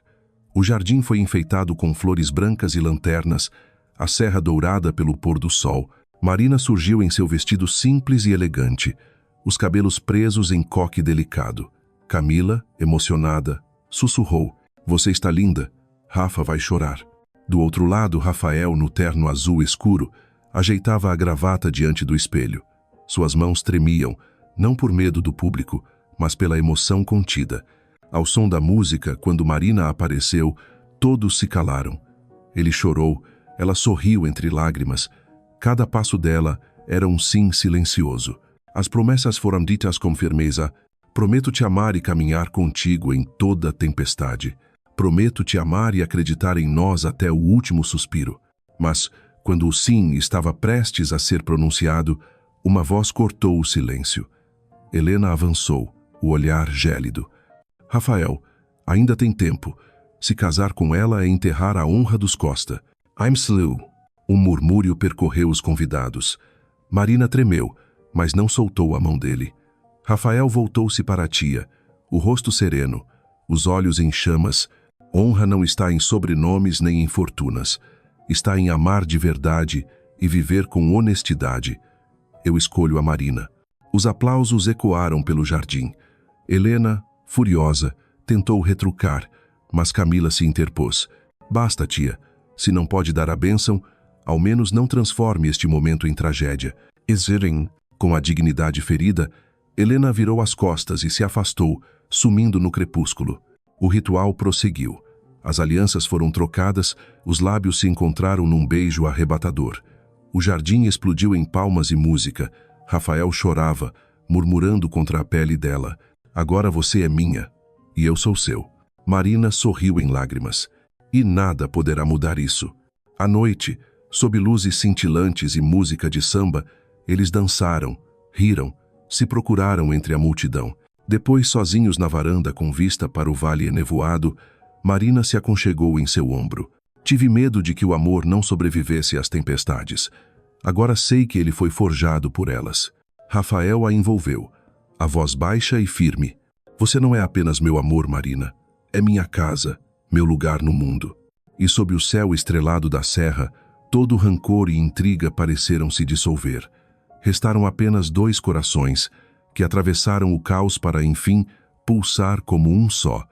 O jardim foi enfeitado com flores brancas e lanternas, a serra dourada pelo pôr do sol. Marina surgiu em seu vestido simples e elegante, os cabelos presos em coque delicado. Camila, emocionada, sussurrou: você está linda, Rafa vai chorar. Do outro lado, Rafael, no terno azul escuro, ajeitava a gravata diante do espelho. Suas mãos tremiam, não por medo do público, mas pela emoção contida. Ao som da música, quando Marina apareceu, todos se calaram. Ele chorou, ela sorriu entre lágrimas. Cada passo dela era um sim silencioso. As promessas foram ditas com firmeza: prometo te amar e caminhar contigo em toda tempestade. Prometo te amar e acreditar em nós até o último suspiro. Mas, quando o sim estava prestes a ser pronunciado, uma voz cortou o silêncio. Helena avançou, o olhar gélido. Rafael, ainda tem tempo. Se casar com ela é enterrar a honra dos Costa. I'm slow. Um murmúrio percorreu os convidados. Marina tremeu, mas não soltou a mão dele. Rafael voltou-se para a tia, o rosto sereno, os olhos em chamas. Honra não está em sobrenomes nem em fortunas. Está em amar de verdade e viver com honestidade. Eu escolho a Marina. Os aplausos ecoaram pelo jardim. Helena, furiosa, tentou retrucar, mas Camila se interpôs. Basta, tia. Se não pode dar a bênção, ao menos não transforme este momento em tragédia. Exirim, com a dignidade ferida, Helena virou as costas e se afastou, sumindo no crepúsculo. O ritual prosseguiu. As alianças foram trocadas, os lábios se encontraram num beijo arrebatador. O jardim explodiu em palmas e música. Rafael chorava, murmurando contra a pele dela: agora você é minha, e eu sou seu. Marina sorriu em lágrimas. E nada poderá mudar isso. À noite, sob luzes cintilantes e música de samba, eles dançaram, riram, se procuraram entre a multidão. Depois, sozinhos na varanda com vista para o vale enevoado, Marina se aconchegou em seu ombro. Tive medo de que o amor não sobrevivesse às tempestades. Agora sei que ele foi forjado por elas. Rafael a envolveu, a voz baixa e firme. Você não é apenas meu amor, Marina. É minha casa, meu lugar no mundo. E sob o céu estrelado da serra, todo rancor e intriga pareceram se dissolver. Restaram apenas dois corações, que atravessaram o caos para, enfim, pulsar como um só.